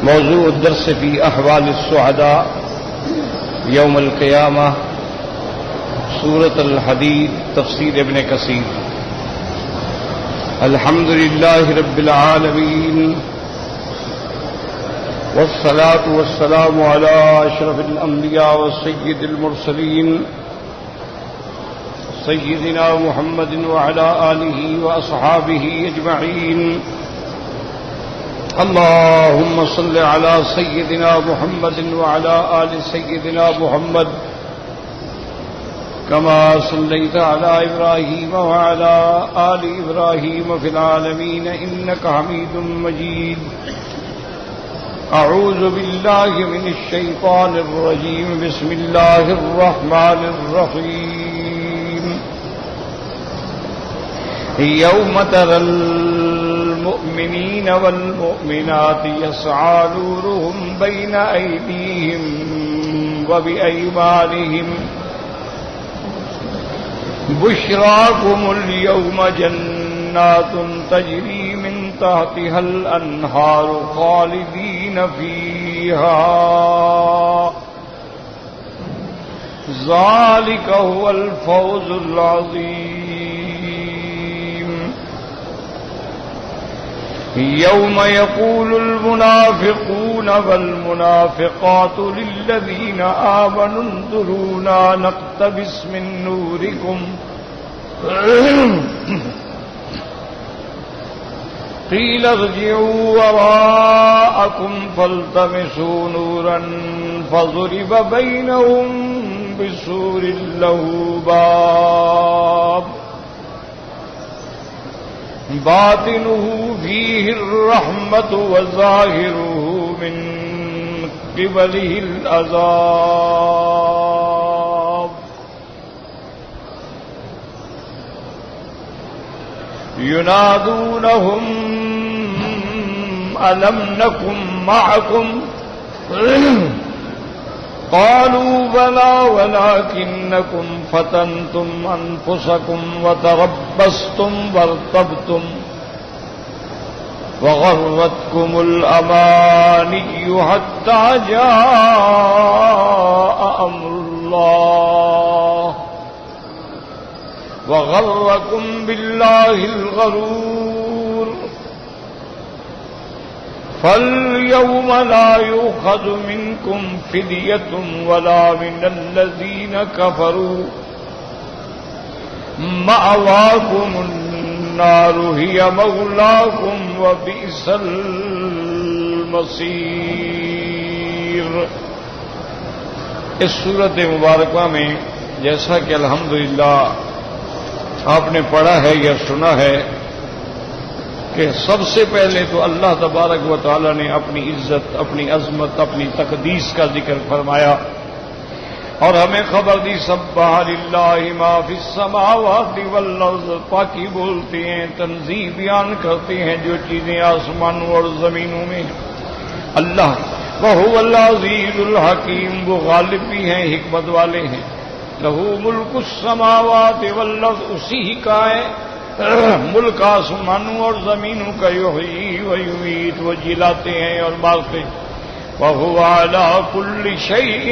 موضوع الدرس في أحوال السعداء يوم القيامة سورة الحديد تفسير ابن كثير. الحمد لله رب العالمين والصلاة والسلام على أشرف الأنبياء والسيد المرسلين سيدنا محمد وعلى آله وأصحابه أجمعين. اللهم صل على سيدنا محمد وعلى آل سيدنا محمد كما صليت على إبراهيم وعلى آل إبراهيم في العالمين إنك حميد مجيد. أعوذ بالله من الشيطان الرجيم. بسم الله الرحمن الرحيم. يوم ترى المؤمنين والمؤمنات يسعى نورهم بين أيديهم وبأيمانهم بشراكم اليوم جنات تجري من تحتها الأنهار خالدين فيها ذلك هو الفوز العظيم. يوم يقول المنافقون والمنافقات للذين آمنوا انظرونا نقتبس من نوركم قيل ارجعوا وراءكم فالتمسوا نورا فضرب بينهم بسور له باب باطنه فيه الرحمة وظاهره من قبله العذاب. ينادونهم ألم نكن معكم قالوا بلى ولكنكم فتنتم أنفسكم وتربصتم وارتبتم وغرتكم الأماني حتى جاء أمر الله وغركم بالله الغرور. فاليوم لا يؤخذ منكم فدية ولا من الذين كفروا مأواكم النار هي مولاكم وبئس المصير. اس صورت مبارکہ میں جیسا کہ الحمدللہ آپ نے پڑھا ہے یا سنا ہے کہ سب سے پہلے تو اللہ تبارک و تعالی نے اپنی عزت، اپنی عظمت، اپنی تقدیس کا ذکر فرمایا اور ہمیں خبر دی سبح للہ ما فی السماوات والارض. پاکی بولتے ہیں، تنزیہ بیان کرتے ہیں جو چیزیں آسمانوں اور زمینوں میں. اللہ وہو العزیز الحکیم، وہ غالب بھی ہیں، حکمت والے ہیں. لہو ملک السماوات والارض، اسی ہی کا ہے ملک آسمانوں اور زمینوں کا. یحیی و یمیت، وہ جلاتے ہیں اور مارتے. وہو علی کل شیء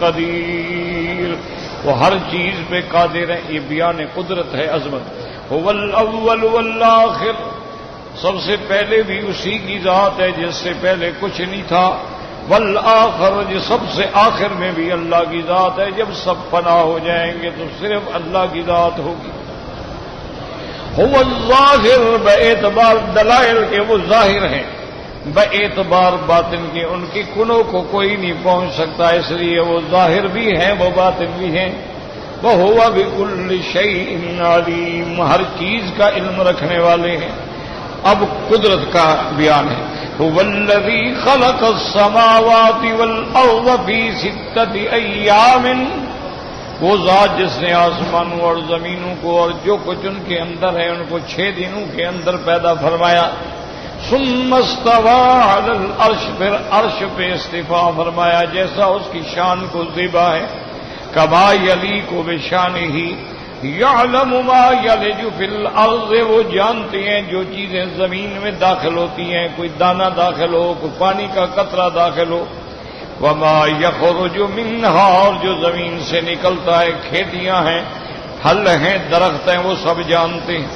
قدیر، وہ ہر چیز پہ قادر ہے. یہ بیان قدرت ہے، عظمت. هو الاول والآخر، سب سے پہلے بھی اسی کی ذات ہے جس سے پہلے کچھ نہیں تھا. والآخر، جو سب سے آخر میں بھی اللہ کی ذات ہے. جب سب فنا ہو جائیں گے تو صرف اللہ کی ذات ہوگی. هو الظاہر، باعتبار دلائل کے وہ ظاہر ہیں، باعتبار باطن کے ان کی کنوں کو کوئی نہیں پہنچ سکتا، اس لیے وہ ظاہر بھی ہیں، وہ باطن بھی ہیں. وَهُوَ بِكُلِّ شَيْءٍ عَلِيمٌ، ہر چیز کا علم رکھنے والے ہیں. اب قدرت کا بیان ہے. هُوَ الَّذِي خَلَقَ السَّمَاوَاتِ وَالْأَرْضَ فِي سِتَّةِ أَيَّامٍ، وہ ذات جس نے آسمانوں اور زمینوں کو اور جو کچھ ان کے اندر ہے ان کو 6 دنوں کے اندر پیدا فرمایا. ثم استوى على العرش، پھر عرش پہ استفا فرمایا جیسا اس کی شان کو زیبا ہے. کما یلیق بشانہ، یعلم ما یلج فی الارض، وہ جانتے ہیں جو چیزیں زمین میں داخل ہوتی ہیں، کوئی دانہ داخل ہو، کوئی پانی کا قطرہ داخل ہو، وما یخرج منہا، اور جو زمین سے نکلتا ہے، کھیتیاں ہیں، پھل ہیں، درخت ہیں، وہ سب جانتے ہیں،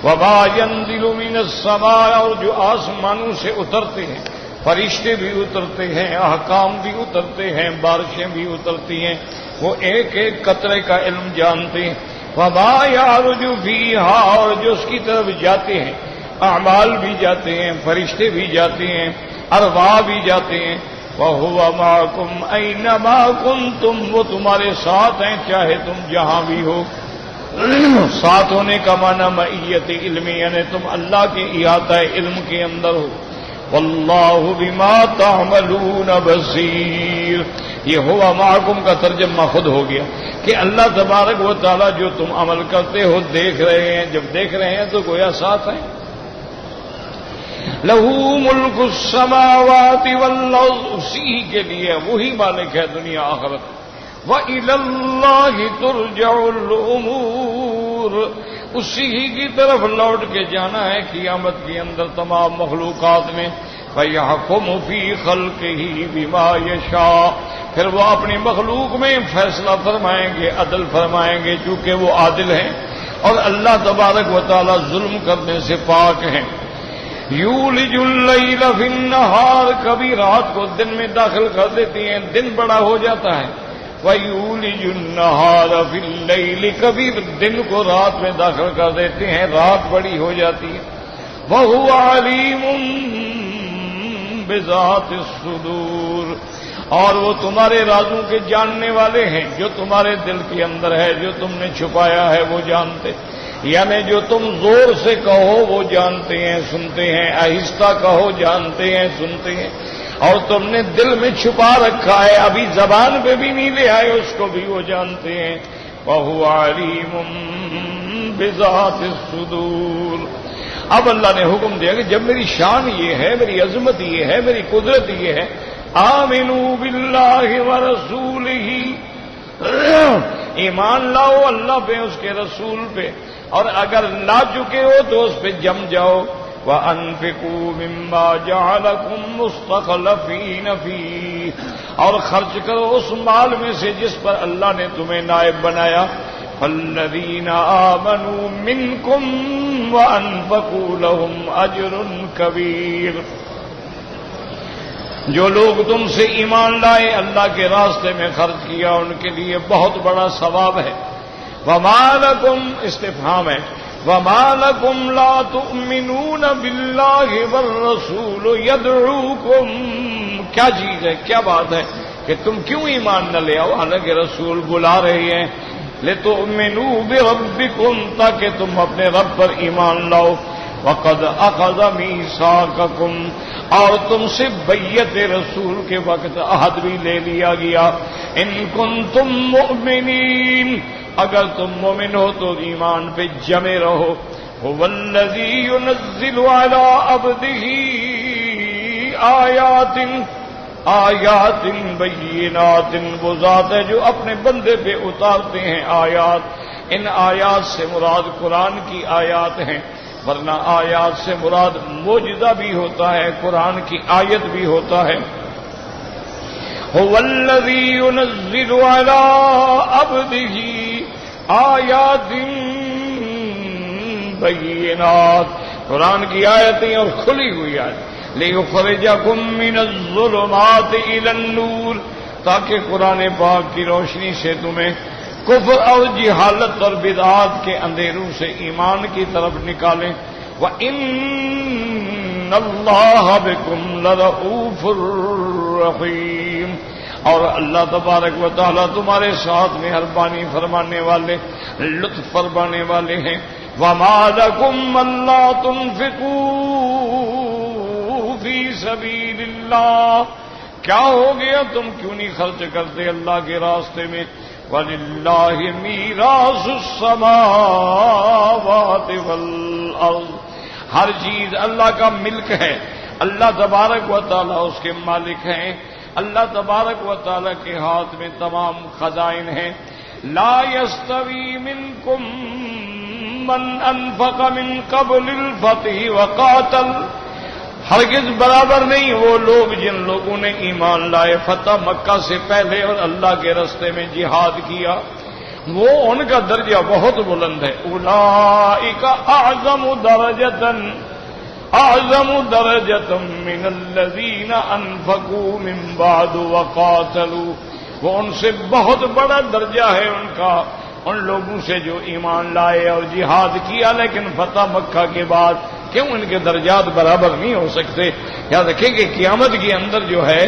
وما ينزل من السماء، اور جو آسمانوں سے اترتے ہیں، فرشتے بھی اترتے ہیں، احکام بھی اترتے ہیں، بارشیں بھی اترتی ہیں، وہ ایک ایک قطرے کا علم جانتے ہیں، وما يعرج فيها، اور جو اس کی طرف جاتے ہیں، اعمال بھی جاتے ہیں، فرشتے بھی جاتے ہیں، ارواح بھی جاتے ہیں، وَهُوَ مَعَكُمْ أَيْنَمَا كُنْتُمْ، وہ تمہارے ساتھ ہیں چاہے تم جہاں بھی ہو۔ ساتھ ہونے کا معنی معیت علمی، یعنی تم اللہ کے احاطہ علم کے اندر ہو۔ وَاللَّهُ بِمَا تَعْمَلُونَ بَصِيرٌ، یہ ہوا معکم کا ترجمہ خود ہو گیا کہ اللہ تبارک و تعالیٰ جو تم عمل کرتے ہو دیکھ رہے ہیں، جب دیکھ رہے ہیں تو گویا ساتھ ہیں۔ لہو ملک السماوات والارض، اسی کے لیے وہی مالک ہے دنیا آخرت۔ وَإِلَى اللَّهِ تُرْجَعُ الْأُمُورُ، اسی ہی کی طرف لوٹ کے جانا ہے قیامت کے اندر تمام مخلوقات میں۔ فَيَحْكُمُ فِي خَلْقِهِ بِمَا يَشَاءُ، پھر وہ اپنی مخلوق میں فیصلہ فرمائیں گے، عدل فرمائیں گے، چونکہ وہ عادل ہیں اور اللہ تبارک و تعالی ظلم کرنے سے پاک ہیں۔ یولج اللیل فی النہار، کبھی رات کو دن میں داخل کر دیتی ہیں، دن بڑا ہو جاتا ہے۔ وَیُولِجُ النَّہَارَ فِی اللیل، کبھی دن کو رات میں داخل کر دیتے ہیں، رات بڑی ہو جاتی ہے۔ وَهُوَ عَلِیمٌ بِذَاتِ الصُّدُورِ، اور وہ تمہارے رازوں کے جاننے والے ہیں، جو تمہارے دل کے اندر ہے، جو تم نے چھپایا ہے وہ جانتے، یعنی جو تم زور سے کہو وہ جانتے ہیں، سنتے ہیں، آہستہ کہو جانتے ہیں، سنتے ہیں، اور تم نے دل میں چھپا رکھا ہے، ابھی زبان پہ بھی نہیں لے آئے، اس کو بھی وہ جانتے ہیں۔ وَهُوَ عَلِيمٌ بِذَاتِ الصُّدُورِ۔ اب اللہ نے حکم دیا کہ جب میری شان یہ ہے، میری عظمت یہ ہے، میری قدرت یہ ہے، آمنوا باللہ ورسولہ، ایمان لاؤ اللہ پہ، اس کے رسول پہ، اور اگر لا چکے ہو تو اس پہ جم جاؤ۔ وَأَنفِقُوا مِمَّا جَعَلَكُمْ مُسْتَخْلَفِينَ فِيهِ، اور خرچ کرو اس مال میں سے جس پر اللہ نے تمہیں نائب بنایا۔ فَالَّذِينَ آمَنُوا مِنكُمْ وَأَنفَقُوا لَهُمْ أَجْرٌ كَبِيرٌ، جو لوگ تم سے ایمان لائے، اللہ کے راستے میں خرچ کیا، ان کے لیے بہت بڑا ثواب ہے۔ وَمَا لَكُمْ، استفہام ہے، وَمَا لَكُمْ لَا تُؤْمِنُونَ بِاللَّهِ وَالرَّسُولُ يَدْعُوكُمْ، کیا چیز ہے، کیا بات ہے کہ تم کیوں ایمان نہ لے آؤ، حالانکہ رسول بلا رہے ہیں، لِتُؤْمِنُوا بِرَبِّكُمْ، تاکہ تم اپنے رب پر ایمان لاؤ۔ وَقَدْ أَخَذَ مِيثَاقَكُمْ، اور تم سے بیعت رسول کے وقت عہد بھی لے لیا گیا۔ إِن كُنتُم مُؤْمِنِينَ، اگر تم مومن ہو تو ایمان پہ جمے رہو۔ هُوَ الَّذِي يُنَزِّلُ عَلَىٰ عَبْدِهِ آیات بینات، وہ ذات ہے جو اپنے بندے پہ اتارتے ہیں آیات۔ ان آیات سے مراد قرآن کی آیات ہیں، ورنہ آیات سے مراد معجزہ بھی ہوتا ہے، قرآن کی آیت بھی ہوتا ہے۔ هُوَ الَّذِي يُنَزِّلُ عَلَىٰ عَبْدِهِ آیات بینات، قرآن کی آیتیں اور کھلی ہوئی آیت، لِيُخْرِجَكُم مِّنَ الظُّلُمَاتِ إِلَى النُّورِ، تاکہ قرآن پاک کی روشنی سے تمہیں کفر اور جہالت اور بدعات کے اندھیروں سے ایمان کی طرف نکالیں۔ وَإِنَّ اللَّهَ بِكُمْ لَرَءُوفٌ رَحِيمٌ، اور اللہ تبارک و تعالیٰ تمہارے ساتھ مہربانی فرمانے والے، لطف فرمانے والے ہیں۔ وَمَا لَكُمْ أَلَّا تُنْفِقُوا فِي سَبِيلِ اللَّهِ، کیا ہو گیا تم کیوں نہیں خرچ کرتے اللہ کے راستے میں؟ وَلِلَّهِ مِيرَاثُ السَّمَاوَاتِ وَالْأَرْضِ، ہر چیز اللہ کا ملک ہے، اللہ تبارک و تعالیٰ اس کے مالک ہیں، اللہ تبارک و تعالیٰ کے ہاتھ میں تمام خزائن ہیں۔ لا يستوی منکم من انفق من قبل الفتح وقاتل، ہرگز برابر نہیں وہ لوگ جن لوگوں نے ایمان لائے فتح مکہ سے پہلے اور اللہ کے راستے میں جہاد کیا، وہ ان کا درجہ بہت بلند ہے. اولئک اعظم درجۃ من الذین انفقوا من بعد وقاتلوا، وہ ان سے بہت بڑا درجہ ہے ان کا، ان لوگوں سے جو ایمان لائے اور جہاد کیا لیکن فتح مکہ کے بعد. کیوں ان کے درجات برابر نہیں ہو سکتے؟ یاد رکھیں کہ قیامت کے اندر جو ہے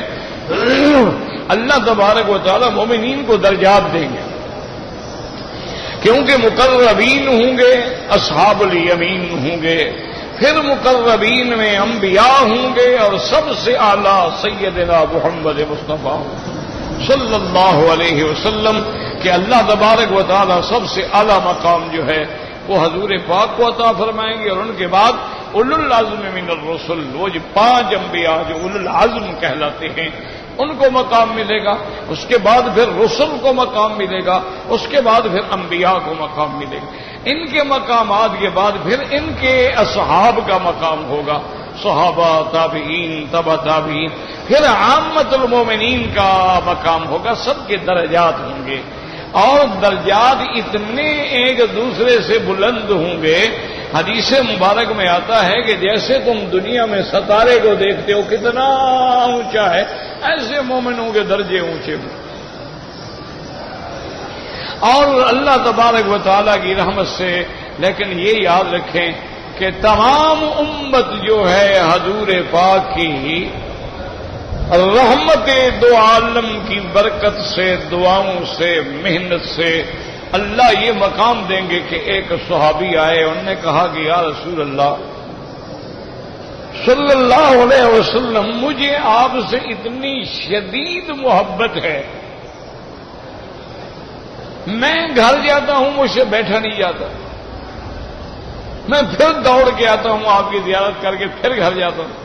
اللہ تبارک و تعالی مومنین کو درجات دیں گے، کیونکہ مقربین ہوں گے، اصحاب الیمین ہوں گے، پھر مقربین میں انبیاء ہوں گے، اور سب سے اعلیٰ سیدنا محمد مصطفیٰ صلی اللہ علیہ وسلم کہ اللہ تبارک و تعالی سب سے اعلیٰ مقام جو ہے وہ حضور پاک کو عطا فرمائیں گے. اور ان کے بعد اولو العزم من الرسل، وہ جو 5 انبیاء جو اولو العزم کہلاتے ہیں ان کو مقام ملے گا. اس کے بعد پھر رسل کو مقام ملے گا، اس کے بعد پھر انبیاء کو مقام ملے گا. ان کے مقامات کے بعد پھر ان کے اصحاب کا مقام ہوگا، صحابہ، تابعین، تبع تابعین، پھر عامت المومنین کا مقام ہوگا. سب کے درجات ہوں گے، اور درجات اتنے ایک دوسرے سے بلند ہوں گے. حدیث مبارک میں آتا ہے کہ جیسے تم دنیا میں ستارے کو دیکھتے ہو کتنا اونچا ہے، ایسے مومنوں کے درجے اونچے ہوں. اور اللہ تبارک و تعالیٰ کی رحمت سے، لیکن یہ یاد رکھیں کہ تمام امت جو ہے حضور پاک کی رحمت دو عالم کی برکت سے، دعاؤں سے، محنت سے اللہ یہ مقام دیں گے کہ ایک صحابی آئے، انہوں نے کہا کہ یا رسول اللہ صلی اللہ علیہ وسلم، مجھے آپ سے اتنی شدید محبت ہے، میں گھر جاتا ہوں مجھ سے بیٹھا نہیں جاتا، میں پھر دوڑ کے آتا ہوں آپ کی زیارت کر کے پھر گھر جاتا ہوں،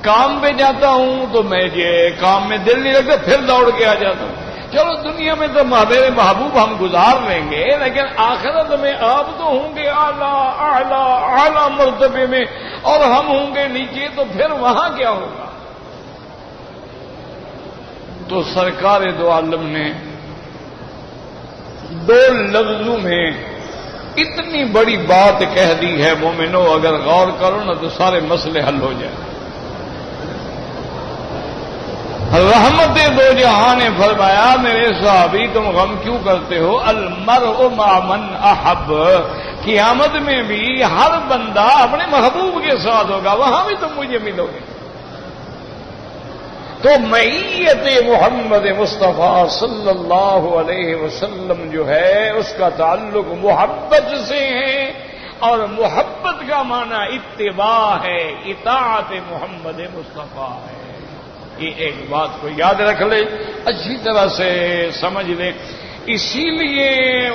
کام پہ جاتا ہوں تو میں یہ کام میں دل نہیں لگتا پھر دوڑ کے آ جاتا ہوں. چلو دنیا میں تو میرے محبوب ہم گزار لیں گے، لیکن آخرت میں آپ تو ہوں گے اعلیٰ مرتبے میں اور ہم ہوں گے نیچے، تو پھر وہاں کیا ہوگا؟ تو سرکار دو عالم نے 2 لفظوں میں اتنی بڑی بات کہہ دی ہے. مومنو اگر غور کرو نا تو سارے مسئلے حل ہو جائیں. رحمت دو جہاں نے فرمایا میرے صحابی تم غم کیوں کرتے ہو؟ المرء مع من احب، قیامت میں بھی ہر بندہ اپنے محبوب کے ساتھ ہوگا، وہاں بھی تم مجھے ملو گے. تو معیت محمد مصطفیٰ صلی اللہ علیہ وسلم جو ہے اس کا تعلق محبت سے ہے، اور محبت کا معنی اتباع ہے، اطاعت محمد مصطفیٰ ہے. یہ ایک بات کو یاد رکھ لیں، اچھی طرح سے سمجھ لیں. اسی لیے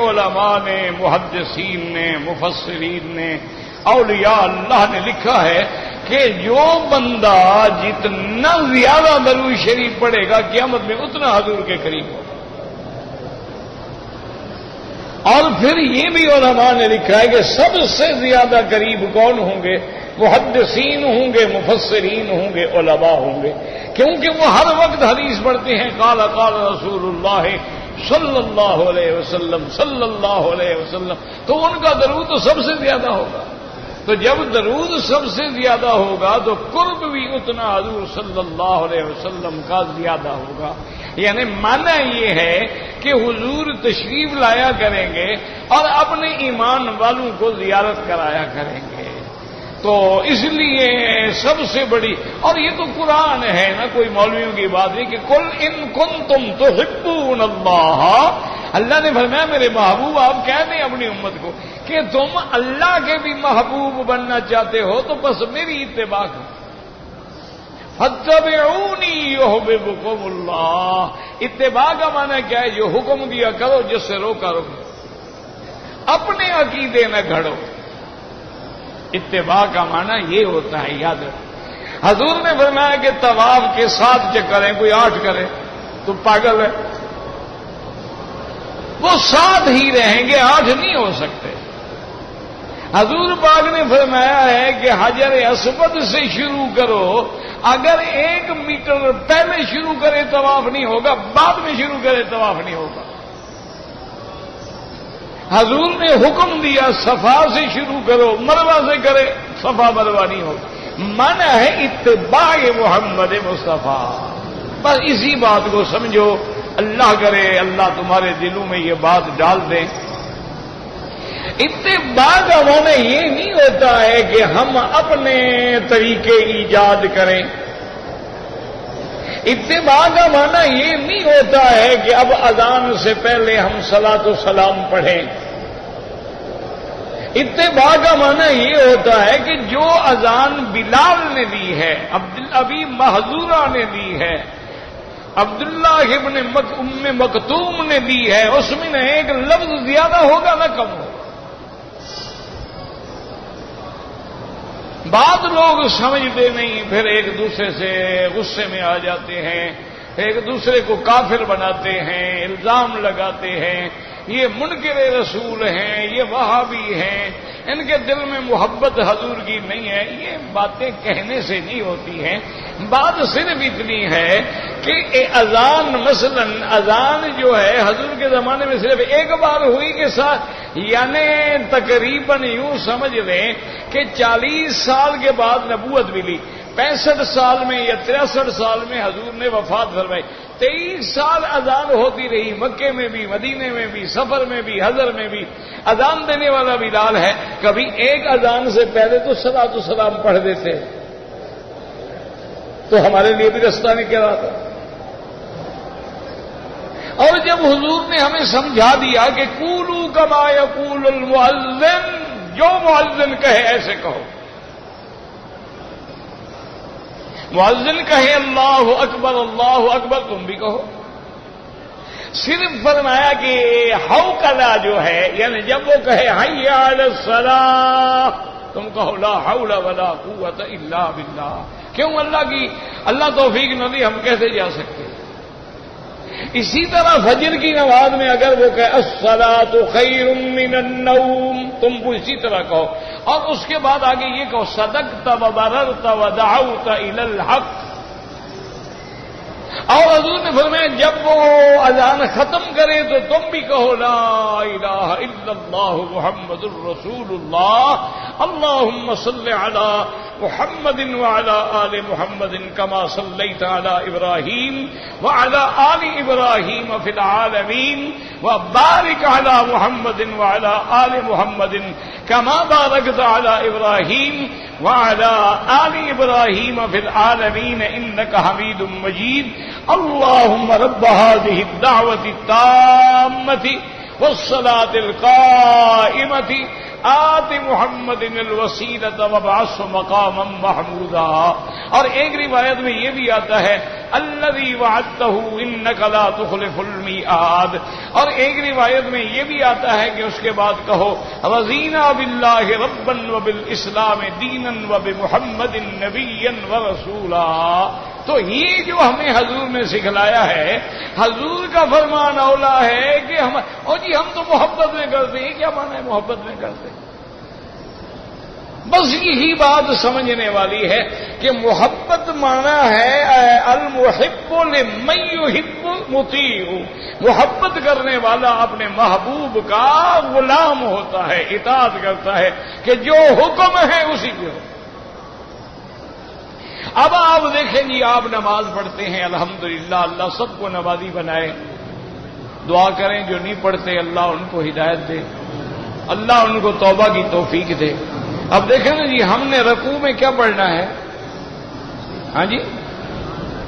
علماء نے، محدثین نے، مفسرین نے، اولیاء اللہ نے لکھا ہے کہ جو بندہ جتنا زیادہ درود شریف پڑھے گا قیامت میں اتنا حضور کے قریب ہوگا. اور پھر یہ بھی علماء نے لکھا ہے کہ سب سے زیادہ قریب کون ہوں گے؟ محدثین ہوں گے، مفسرین ہوں گے، علماء ہوں گے، کیونکہ وہ ہر وقت حدیث پڑھتے ہیں قال قال رسول اللہ صلی اللہ علیہ وسلم صلی اللہ علیہ وسلم، تو ان کا درود تو سب سے زیادہ ہوگا. تو جب درود سب سے زیادہ ہوگا تو قرب بھی اتنا حضور صلی اللہ علیہ وسلم کا زیادہ ہوگا. یعنی معنی یہ ہے کہ حضور تشریف لایا کریں گے اور اپنے ایمان والوں کو زیارت کرایا کریں گے. تو اس لیے سب سے بڑی، اور یہ تو قرآن ہے نا، کوئی مولویوں کی بات نہیں کہ قل ان کنتم تحبون اللہ، اللہ نے فرمایا میرے محبوب آپ کہہ دیں اپنی امت کو کہ تم اللہ کے بھی محبوب بننا چاہتے ہو تو بس میری اتباع کرو. فاتبعونی یحببکم اللہ، اتباع کا معنی کیا ہے؟ جو حکم دیا کرو، جس سے روکا رکو، اپنے عقیدے نہ گھڑو. اتباع کا معنی یہ ہوتا ہے، یاد رکھو. حضور نے فرمایا کہ طواف کے 7 چکر ہیں، کوئی 8 کرے تو پاگل ہے. وہ 7 ہی رہیں گے، 8 نہیں ہو سکتے۔ حضور پاک نے فرمایا ہے کہ حجر اسود سے شروع کرو، اگر 1 میٹر پہلے شروع کرے طواف نہیں ہوگا، بعد میں شروع کرے طواف نہیں ہوگا۔ حضور نے حکم دیا صفا سے شروع کرو، مروہ سے کرے صفا مروہ نہیں ہوگا۔ منع ہے اتباع محمد مصطفیٰ۔ بس اسی بات کو سمجھو، اللہ کرے اللہ تمہارے دلوں میں یہ بات ڈال دیں۔ اتباع کا معنی یہ نہیں ہوتا ہے کہ ہم اپنے طریقے ایجاد کریں، اتباع کا معنی یہ نہیں ہوتا ہے کہ اب اذان سے پہلے ہم صلاۃ و سلام پڑھیں۔ اتباع کا معنی یہ ہوتا ہے کہ جو اذان بلال نے دی ہے، ابی محذورہ نے دی ہے، عبداللہ ابن ام مکتوم نے دی ہے، اس میں نہ ایک لفظ زیادہ ہوگا نہ کم ہوگا۔ بعض لوگ سمجھتے نہیں، پھر ایک دوسرے سے غصے میں آ جاتے ہیں، ایک دوسرے کو کافر بناتے ہیں، الزام لگاتے ہیں، یہ منکر رسول ہیں، یہ وہابی ہیں، ان کے دل میں محبت حضور کی نہیں ہے۔ یہ باتیں کہنے سے نہیں ہوتی ہیں، بات صرف اتنی ہے کہ اذان مثلا اذان جو ہے حضور کے زمانے میں صرف ایک بار ہوئی کے ساتھ، یعنی تقریباً یوں سمجھ لیں کہ 40 سال کے بعد نبوت ملی، 65 سال میں یا 63 سال میں حضور نے وفات فرمائی، 23 سال اذان ہوتی رہی، مکے میں بھی، مدینے میں بھی، سفر میں بھی، حضر میں بھی۔ اذان دینے والا بلال ہے، کبھی ایک اذان سے پہلے تو صلاۃ و سلام پڑھ دیتے، تو ہمارے لیے بھی رستہ نہیں کہہ رہا تھا۔ اور جب حضور نے ہمیں سمجھا دیا کہ قولوا کما یقول المؤذن، جو مؤذن کہے ایسے کہو، مؤذن کہے اللہ اکبر تم بھی کہو۔ صرف فرمایا کہ حوقلہ جو ہے، یعنی جب وہ کہے حی علی الصلاۃ، تم کہو لا حول ولا قوت الا باللہ۔ کیوں؟ اللہ توفیق نہ دی، ہم کیسے جا سکتے؟ اسی طرح فجر کی نماز میں اگر وہ کہے الصلاۃ خیر من النوم، تم کو اسی طرح کہو، اور اس کے بعد آگے یہ کہو صدقت وبررت ودعوت الی الحق۔ اور حضور نے فرمایا جب وہ اذان ختم کرے تو تم بھی کہو لا الہ الا اللہ محمد الرسول اللہ، اللہم صل علی محمد وعلى آل محمد كما صليت على إبراهيم وعلى آل إبراهيم في العالمين وبارك على محمد وعلى آل محمد كما باركت على إبراهيم وعلى آل إبراهيم في العالمين إنك حميد مجيد اللهم رب هذه الدعوة التامة والصلاة القائمة آت محمد الوسیلۃ وابعثہ مقاما محمودا۔ اور ایک روایت میں یہ بھی آتا ہے الذی وعدتہ انک لا تخلف المیعاد، اور ایک روایت میں یہ بھی آتا ہے کہ اس کے بعد کہو رضینا باللہ ربا وبالاسلام دینا وبمحمد نبیا ورسولا۔ تو یہ جو ہمیں حضور نے سکھلایا ہے، حضور کا فرمان اولا ہے کہ ہم تو محبت میں کرتے ہیں۔ کیا معنی ہے محبت میں کرتے؟ بس یہی بات سمجھنے والی ہے کہ محبت معنی ہے المحب لمن یحب مطیع، محبت کرنے والا اپنے محبوب کا غلام ہوتا ہے، اطاعت کرتا ہے کہ جو حکم ہے اسی کے ہو۔ اب آپ دیکھیں جی، آپ نماز پڑھتے ہیں الحمدللہ، اللہ سب کو نمازی بنائے، دعا کریں جو نہیں پڑھتے اللہ ان کو ہدایت دے، اللہ ان کو توبہ کی توفیق دے۔ اب دیکھیں نا جی، ہم نے رکوع میں کیا پڑھنا ہے؟ ہاں جی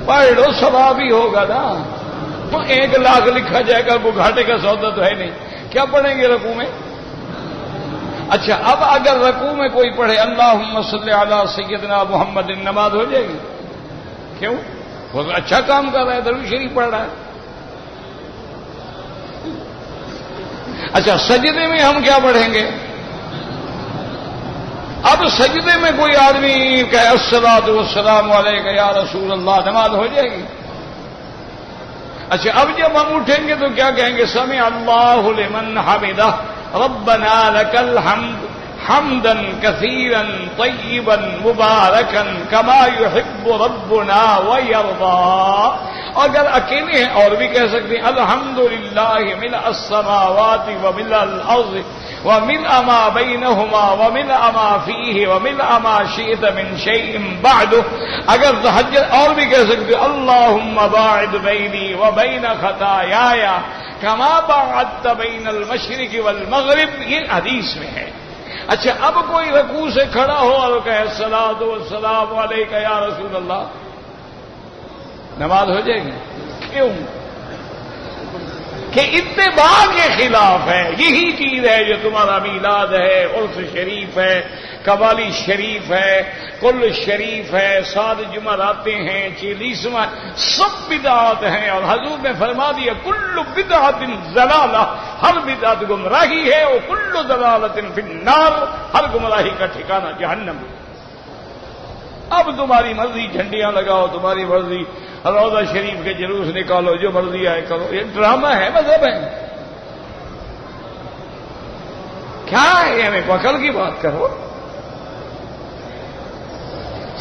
پڑھ لو، ثواب ہی ہوگا نا، تو 1 لاکھ لکھا جائے گا، وہ گھاٹے کا سودا تو ہے نہیں۔ کیا پڑھیں گے رکوع میں؟ اچھا، اب اگر رکوع میں کوئی پڑھے اللہم صلی علی سیدنا محمد، نماز ہو جائے گی؟ کیوں؟ وہ اچھا کام کر رہا ہے، درود شریف پڑھ رہا ہے۔ اچھا، سجدے میں ہم کیا پڑھیں گے؟ اب سجدے میں کوئی آدمی کہے الصلاۃ والسلام علیک یا رسول اللہ، نماز ہو جائے گی؟ اچھا اب جب ہم اٹھیں گے تو کیا کہیں گے؟ سمع اللہ لمن حمدہ ربنا لک الحمد حمدا کثیرا طیبا مبارکا کما یحب ربنا ویرضا. اگر اکیلے ہیں اور بھی کہہ سکتے ہیں الحمدللہ ملء السماوات وملء الارض وملء ما بینہما وملء ما فیہ وملء ما شئت من شیء بعد. اگر تہجد اور بھی کہہ سکتے ہیں اللہم باعد بینی وبین خطایایا کما باعدت بین المشرق والمغرب. یہ حدیث میں ہے. اچھا اب کوئی رکوع سے کھڑا ہو اور کہے الصلاۃ والسلام علیک یا رسول اللہ، نماز ہو جائے گی؟ کیوں؟ کہ اتباع کے خلاف ہے. یہی چیز ہے جو تمہارا میلاد ہے، عرس شریف ہے، قوالی شریف ہے، کل شریف ہے، 7 جمعراتیں ہیں، 40واں، سب بدعات ہیں. اور حضور نے فرما دیا کل بدعت ضلالہ، ہر بدعت گمراہی ہے، اور کل ضلالۃ فی النار، ہر گمراہی کا ٹھکانہ جہنم. اب تمہاری مرضی، جھنڈیاں لگاؤ، تمہاری مرضی، روضہ شریف کے جلوس نکالو، جو مرضی آئے کرو. یہ ڈرامہ ہے، مذہب ہے کیا ہے؟ ہمیں عقل کی بات کرو.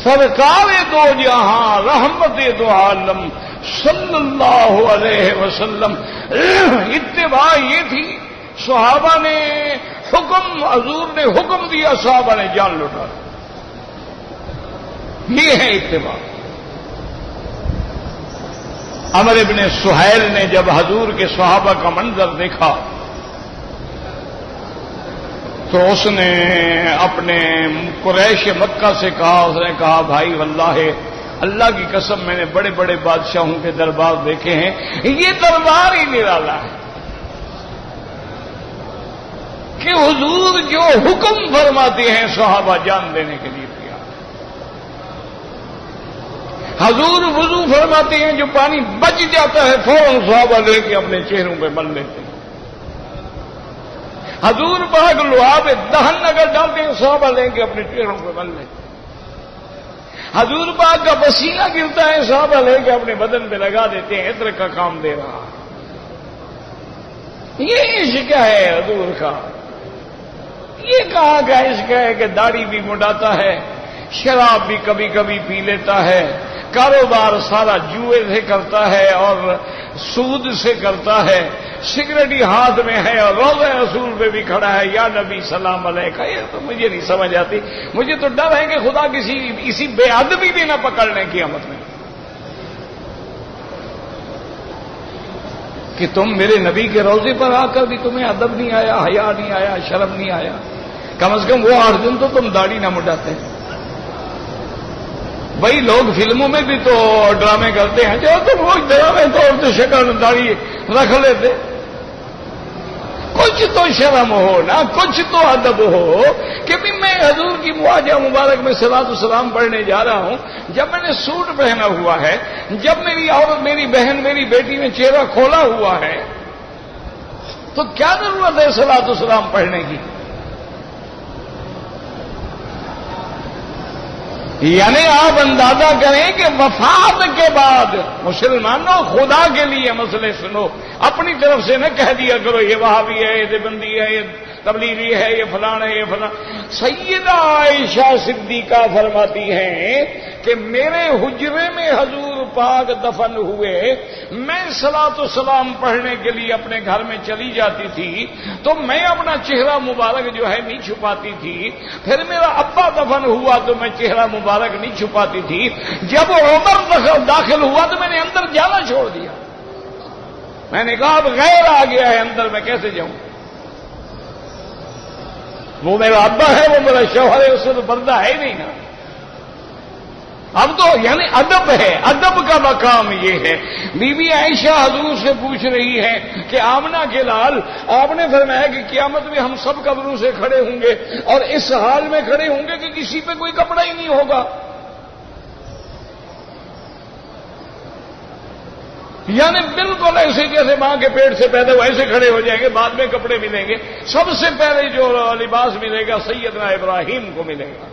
سرکار دو جہاں رحمت دو عالم صلی اللہ علیہ وسلم، اتباع یہ تھی. صحابہ نے حکم، حضور نے حکم دیا، صحابہ نے جان لوٹا. یہ ہے اتباع. عمر ابن سہیل نے جب حضور کے صحابہ کا منظر دیکھا تو اس نے اپنے قریش مکہ سے کہا، اس نے کہا بھائی واللہ اللہ کی قسم میں نے بڑے بڑے بادشاہوں کے دربار دیکھے ہیں، یہ دربار ہی نرالا ہے کہ حضور جو حکم فرماتے ہیں صحابہ جان دینے کے لیے تیار. حضور وضو فرماتے ہیں، جو پانی بچ جاتا ہے فوراً صحابہ لے کے اپنے چہروں پہ مل لیتے ہیں. حضور پاک لعاب دہن اگر ڈالتے ہیں صحابہ لے کے اپنے چہروں پہ مل لیتے ہیں. حضور پاک کا پسینہ گرتا ہے صحابہ لے کے اپنے بدن پہ لگا دیتے ہیں، عطر کا کام دے رہا. یہ عشق ہے حضور کا. یہ کہاں کا عشق ہے کہ داڑھی بھی مڈاتا ہے، شراب بھی کبھی کبھی پی لیتا ہے، کاروبار سارا جوئے سے کرتا ہے اور سود سے کرتا ہے، سگریٹ ہی ہاتھ میں ہے اور روضہ رسول پہ بھی کھڑا ہے یا نبی سلام علیکہ. یہ تو مجھے نہیں سمجھ آتی. مجھے تو ڈر ہے کہ خدا کسی بے ادبی بھی نہ پکڑ لیں قیامت میں کہ تم میرے نبی کے روضے پر آ کر بھی تمہیں ادب نہیں آیا، حیا نہیں آیا، شرم نہیں آیا. کم از کم وہ 8 دن تو تم داڑھی نہ مڈاتے. بھائی لوگ فلموں میں بھی تو ڈرامے کرتے ہیں، جو تم وہ ڈرامے طور سے شکل داڑھی رکھ لیتے. کچھ تو شرم ہو نا، کچھ تو ادب ہو کہ بھی میں حضور کی مواجہ مبارک میں صلاۃ السلام پڑھنے جا رہا ہوں. جب میں نے سوٹ پہنا ہوا ہے، جب میری عورت، میری بہن، میری بیٹی نے چہرہ کھولا ہوا ہے، تو کیا ضرورت ہے صلاۃ السلام پڑھنے کی؟ یعنی آپ اندازہ کریں کہ وفات کے بعد مسلمانوں خدا کے لیے مسئلے سنو، اپنی طرف سے نہ کہہ دیا کرو یہ وہابی ہے، یہ دیوبندی ہے، یہ تبلیغی ہے، یہ فلان ہے، یہ فلان. سیدہ عائشہ صدیقہ فرماتی ہیں کہ میرے حجرے میں حضور پاک دفن ہوئے، میں صلاۃ السلام پڑھنے کے لیے اپنے گھر میں چلی جاتی تھی تو میں اپنا چہرہ مبارک جو ہے نہیں چھپاتی تھی. پھر میرا ابا دفن ہوا تو میں چہرہ مبارک نہیں چھپاتی تھی. جب عمر داخل ہوا تو میں نے اندر جانا چھوڑ دیا. میں نے کہا اب غیر آ گیا ہے اندر، میں کیسے جاؤں؟ وہ میرا ابا ہے، وہ میرا شوہر ہے، اس سے تو پردہ ہے ہی نہیں نا. اب تو یعنی ادب ہے، ادب کا مقام یہ ہے. بی بی عائشہ حضور سے پوچھ رہی ہے کہ آمنہ کے لال، آپ نے فرمایا کہ قیامت میں ہم سب قبروں سے کھڑے ہوں گے اور اس حال میں کھڑے ہوں گے کہ کسی پہ کوئی کپڑا ہی نہیں ہوگا. یعنی بالکل ایسے جیسے ماں کے پیٹ سے پیدا ہوئے ایسے کھڑے ہو جائیں گے، بعد میں کپڑے ملیں گے. سب سے پہلے جو لباس ملے گا سیدنا ابراہیم کو ملے گا.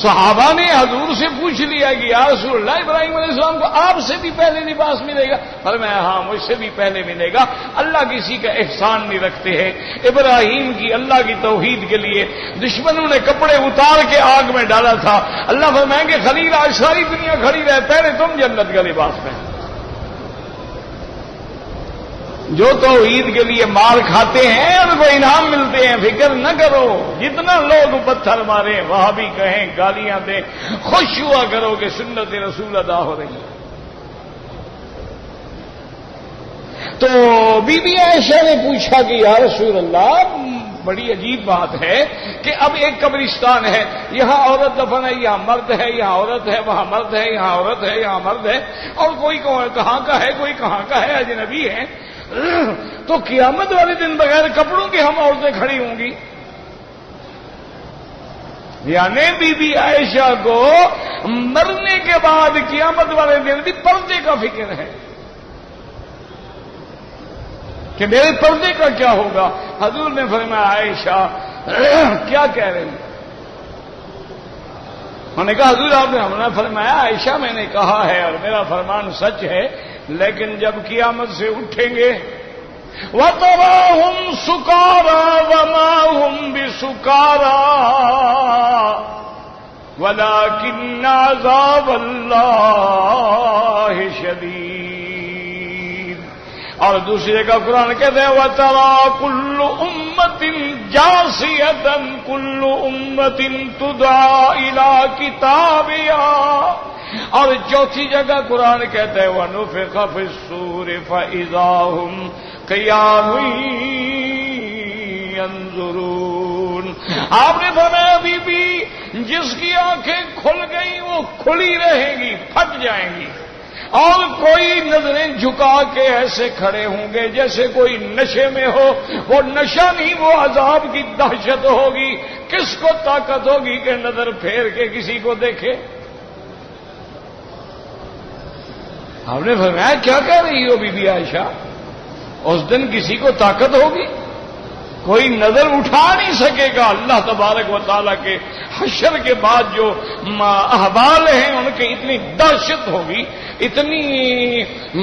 صحابہ نے حضور سے پوچھ لیا کہ یا رسول اللہ ابراہیم علیہ السلام کو آپ سے بھی پہلے لباس ملے گا؟ فرمایا ہاں مجھ سے بھی پہلے ملے گا. اللہ کسی کا احسان نہیں رکھتے ہیں. ابراہیم کی اللہ کی توحید کے لیے دشمنوں نے کپڑے اتار کے آگ میں ڈالا تھا. اللہ فرمائیں گے خلیل آج ساری دنیا کھڑی رہے پہلے تم جنت کا لباس پہن. جو توحید کے لیے مار کھاتے ہیں ان کو انعام ملتے ہیں. فکر نہ کرو جتنا لوگ پتھر مارے وہاں بھی کہیں گالیاں دیں خوش ہوا کرو کہ سنت رسول ادا ہو رہی ہے. تو بی بی عائشہ نے پوچھا کہ یا رسول اللہ بڑی عجیب بات ہے کہ اب ایک قبرستان ہے, یہاں عورت دفن ہے, یہاں مرد ہے, یہاں عورت ہے, وہاں مرد ہے, یہاں عورت ہے, یہاں مرد ہے, اور کوئی کہاں کا ہے کوئی کہاں کا ہے, اجنبی ہے. تو قیامت والے دن بغیر کپڑوں کے ہم عورتیں کھڑی ہوں گی. یعنی بی بی عائشہ کو مرنے کے بعد قیامت والے دن بھی پردے کا فکر ہے کہ میرے پردے کا کیا ہوگا. حضور نے فرمایا عائشہ کیا کہہ رہے ہیں؟ انہوں نے کہا حضور آپ نے ہم نے فرمایا عائشہ میں نے کہا ہے اور میرا فرمان سچ ہے, لیکن جب قیامت سے اٹھیں گے وَتَرَاهُمْ سُكَارَىٰ وَمَا هُمْ بِسُكَارَىٰ وَلَٰكِنَّ عَذَابَ اللَّهِ شَدِيدٌ. اور دوسری جگہ قرآن کہتے ہیں وَتَرَىٰ كُلُّ أُمَّةٍ جَاثِيَةً كُلُّ أُمَّةٍ تُدْعَىٰ إِلَىٰ كِتَابِهَا. اور چوتھی جگہ قرآن کہتا ہے وَنُفِخَ فِي الصُّورِ فَإِذَا هُمْ قِيَامٌ يَنظُرُونَ. آپ نے فرمایا بی بی جس کی آنکھیں کھل گئیں وہ کھلی رہیں گی, پھٹ جائیں گی, اور کوئی نظریں جھکا کے ایسے کھڑے ہوں گے جیسے کوئی نشے میں ہو. وہ نشہ نہیں, وہ عذاب کی دہشت ہوگی. کس کو طاقت ہوگی کہ نظر پھیر کے کسی کو دیکھے؟ آپ نے فرمایا کیا کہہ رہی ہو بی بی عائشہ؟ اس دن کسی کو طاقت ہوگی؟ کوئی نظر اٹھا نہیں سکے گا. اللہ تبارک و تعالیٰ کے حشر کے بعد جو احوال ہیں ان کی اتنی دہشت ہوگی, اتنی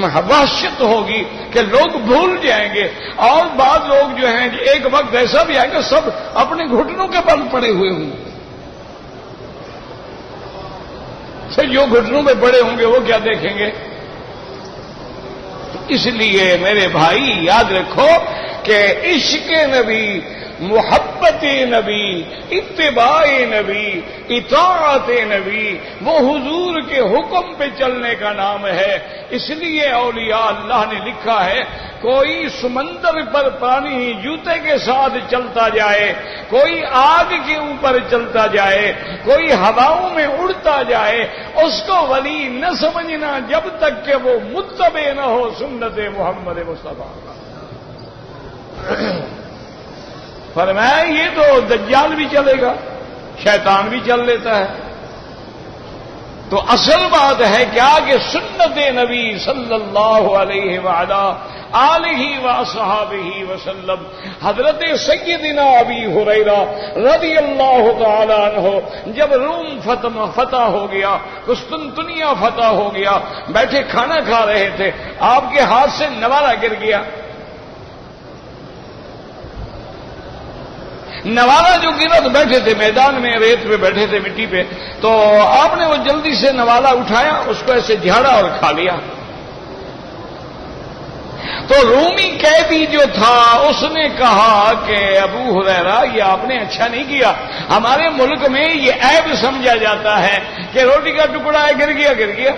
وحشت ہوگی کہ لوگ بھول جائیں گے. اور بعض لوگ جو ہیں ایک وقت ایسا بھی آئے گا سب اپنے گھٹنوں کے بل پڑے ہوئے ہوں گے. جو گھٹنوں میں پڑے ہوں گے وہ کیا دیکھیں گے؟ اس لیے میرے بھائی یاد رکھو کہ عشق نبی, محبت نبی, اتباع نبی, اطاعت نبی وہ حضور کے حکم پہ چلنے کا نام ہے. اس لیے اولیاء اللہ نے لکھا ہے کوئی سمندر پر پانی جوتے کے ساتھ چلتا جائے, کوئی آگ کے اوپر چلتا جائے, کوئی ہواؤں میں اڑتا جائے, اس کو ولی نہ سمجھنا جب تک کہ وہ متبع نہ ہو سنت محمد مصطفیٰ. فرمایا یہ تو دجال بھی چلے گا, شیطان بھی چل لیتا ہے. تو اصل بات ہے کیا کہ سنت نبی صلی اللہ علیہ وآلہ آلہ وصحابہ وسلم. حضرت سیدنا ابی ہریرہ رضی اللہ تعالی عنہ جب روم فتح ہو گیا, قسطنطنیہ فتح ہو گیا, بیٹھے کھانا کھا رہے تھے, آپ کے ہاتھ سے نوالہ گر گیا. نوالہ جو گرا تو بیٹھے تھے میدان میں, ریت پہ بیٹھے تھے, مٹی پہ, تو آپ نے وہ جلدی سے نوالہ اٹھایا, اس کو ایسے جھاڑا اور کھا لیا. تو رومی قیدی جو تھا اس نے کہا کہ ابو ہریرہ یہ آپ نے اچھا نہیں کیا, ہمارے ملک میں یہ عیب سمجھا جاتا ہے کہ روٹی کا ٹکڑا ہے گر گیا,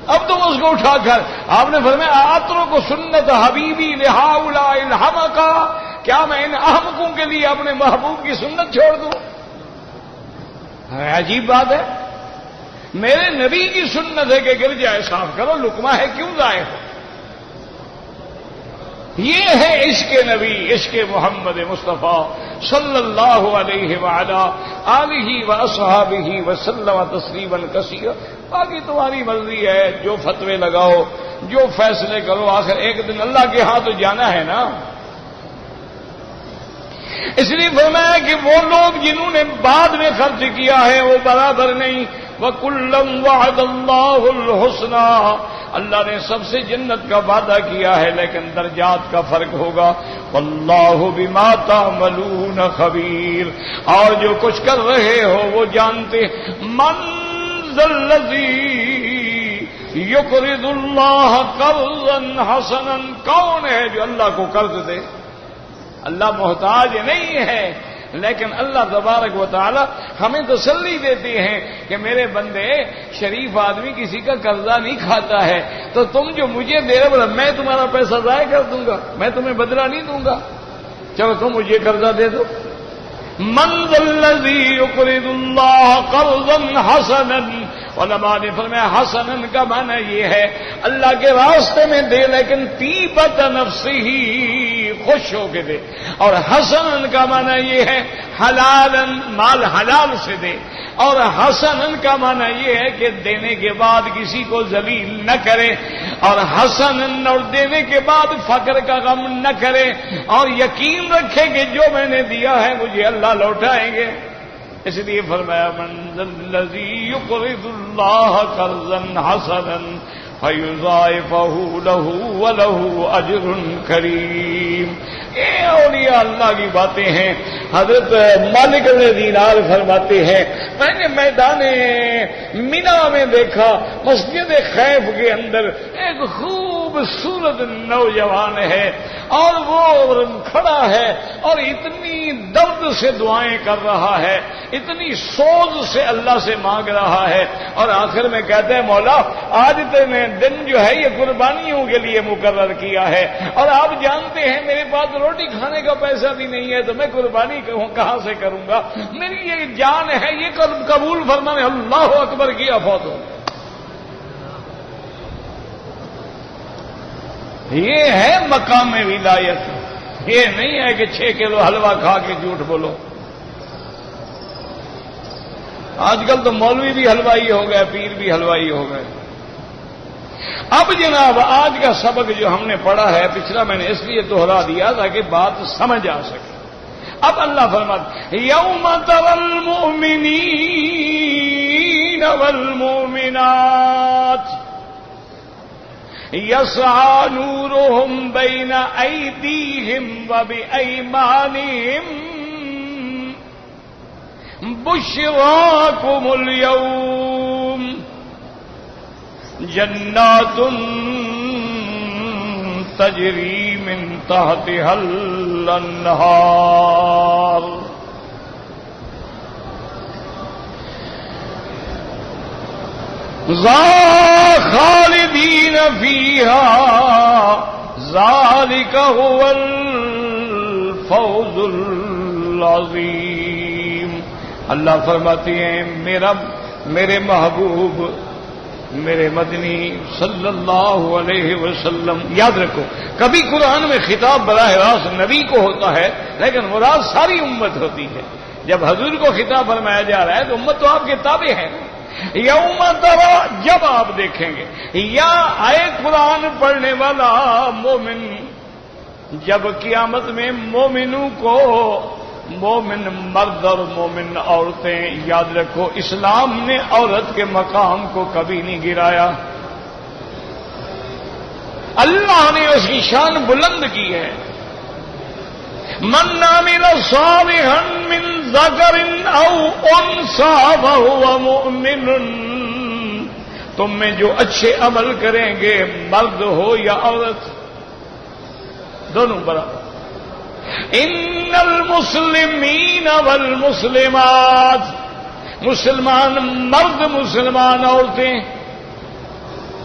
اب تم اس کو اٹھا کر. آپ نے فرمایا آتروں کو سنت حبیبی لہؤلاء الحمقى, کیا میں ان احمقوں کے لیے اپنے محبوب کی سنت چھوڑ دوں؟ عجیب بات ہے. میرے نبی کی سنت ہے کہ گر جائے صاف کرو, لقمہ ہے کیوں ضائع ہو. یہ ہے عشق نبی, عشق محمد مصطفیٰ صلی اللہ علیہ وعلا آلہ واصحابہ وسلم تسلیما کثیرا. باقی تمہاری مرضی ہے, جو فتوے لگاؤ, جو فیصلے کرو, آخر ایک دن اللہ کے ہاں تو جانا ہے نا. اس لیے فرمایا کہ وہ لوگ جنہوں نے بعد میں خرچ کیا ہے وہ برابر نہیں. وَكُلًّا وَعَدَ اللَّهُ الْحُسْنَى، اللہ نے سب سے جنت کا وعدہ کیا ہے لیکن درجات کا فرق ہوگا. وَاللَّهُ بِمَا تَعْمَلُونَ خَبِيرٌ، اور جو کچھ کر رہے ہو وہ جانتے. مَنْ ذَا الَّذِي يُقْرِضُ اللَّهَ قَرْضًا حَسَنًا، کون ہے جو اللہ کو قرض دے؟ اللہ محتاج نہیں ہے، لیکن اللہ تبارک و تعالی ہمیں تسلی دیتے ہیں کہ میرے بندے، شریف آدمی کسی کا قرضہ نہیں کھاتا ہے، تو تم جو مجھے دے رہے ہو میں تمہارا پیسہ ضائع کر دوں گا، میں تمہیں بدلہ نہیں دوں گا، چلو تم مجھے قرضہ دے دو. من ذا الذی یقرض اللہ قرضا حسنا، علماء نے فرمایا حسنا کا معنی یہ ہے اللہ کے راستے میں دے لیکن طیبۃ نفسہ، خوش ہو کے دے، اور حسنا کا معنی یہ ہے حلالا، مال حلال سے دے، اور حسنا کا معنی یہ ہے کہ دینے کے بعد کسی کو ذلیل نہ کرے، اور حسنا اور دینے کے بعد فقر کا غم نہ کرے، اور یقین رکھے کہ جو میں نے دیا ہے مجھے اللہ لوٹائیں گے. اس لیے فرمایا من ذا الذی یقرض اللہ قرضا حسنا فیضاعفہ لہ ولہ اجر کریم. یہ اولیاء اللہ کی باتیں ہیں. حضرت مالک بن دینار فرماتے ہیں میں نے میدان مینا میں دیکھا مسجد خیف کے اندر ایک خوبصورت نوجوان ہے اور وہ کھڑا ہے اور اتنی درد سے دعائیں کر رہا ہے، اتنی سوز سے اللہ سے مانگ رہا ہے، اور آخر میں کہتے ہیں مولا آج نے دن جو ہے یہ قربانیوں کے لیے مقرر کیا ہے، اور آپ جانتے ہیں میرے پاس روٹی کھانے کا پیسہ بھی نہیں ہے تو میں قربانی کہاں سے کروں گا، میری یہ جان ہے یہ قبول فرمانے. اللہ اکبر کیا فوت ہو. یہ ہے مقام ولایت، یہ نہیں ہے کہ 6 کلو حلوہ کھا کے جھوٹ بولو. آج کل تو مولوی بھی حلوائی ہو گئے، پیر بھی حلوائی ہو گئے. اب جناب آج کا سبق جو ہم نے پڑھا ہے پچھلا میں نے اس لیے دوہرا دیا تاکہ بات سمجھ آ سکے. اب اللہ فرماتا یوم تری المؤمنین والمؤمنات یسعی نورهم بین ایدیہم وبایمانہم بشراکم اليوم جنات تجری من تحتها الانہار خالدین فیہا ذالک هو الفوز العظیم. اللہ فرماتے ہیں میرے محبوب میرے مدنی صلی اللہ علیہ وسلم، یاد رکھو کبھی قرآن میں خطاب براہ راست نبی کو ہوتا ہے لیکن مراد ساری امت ہوتی ہے. جب حضور کو خطاب فرمایا جا رہا ہے تو امت تو آپ کے تابع ہے. یوم ترا، جب آپ دیکھیں گے، یا آئے قرآن پڑھنے والا مومن، جب قیامت میں مومنوں کو، مومن مرد اور مومن عورتیں، یاد رکھو اسلام نے عورت کے مقام کو کبھی نہیں گرایا، اللہ نے اس کی شان بلند کی ہے. من عمل صالحا من ذکر او انثى وهو مؤمن، تم میں جو اچھے عمل کریں گے مرد ہو یا عورت، دونوں برابر. ان المسلمین والمسلمات، مسلمان مرد مسلمان عورتیں،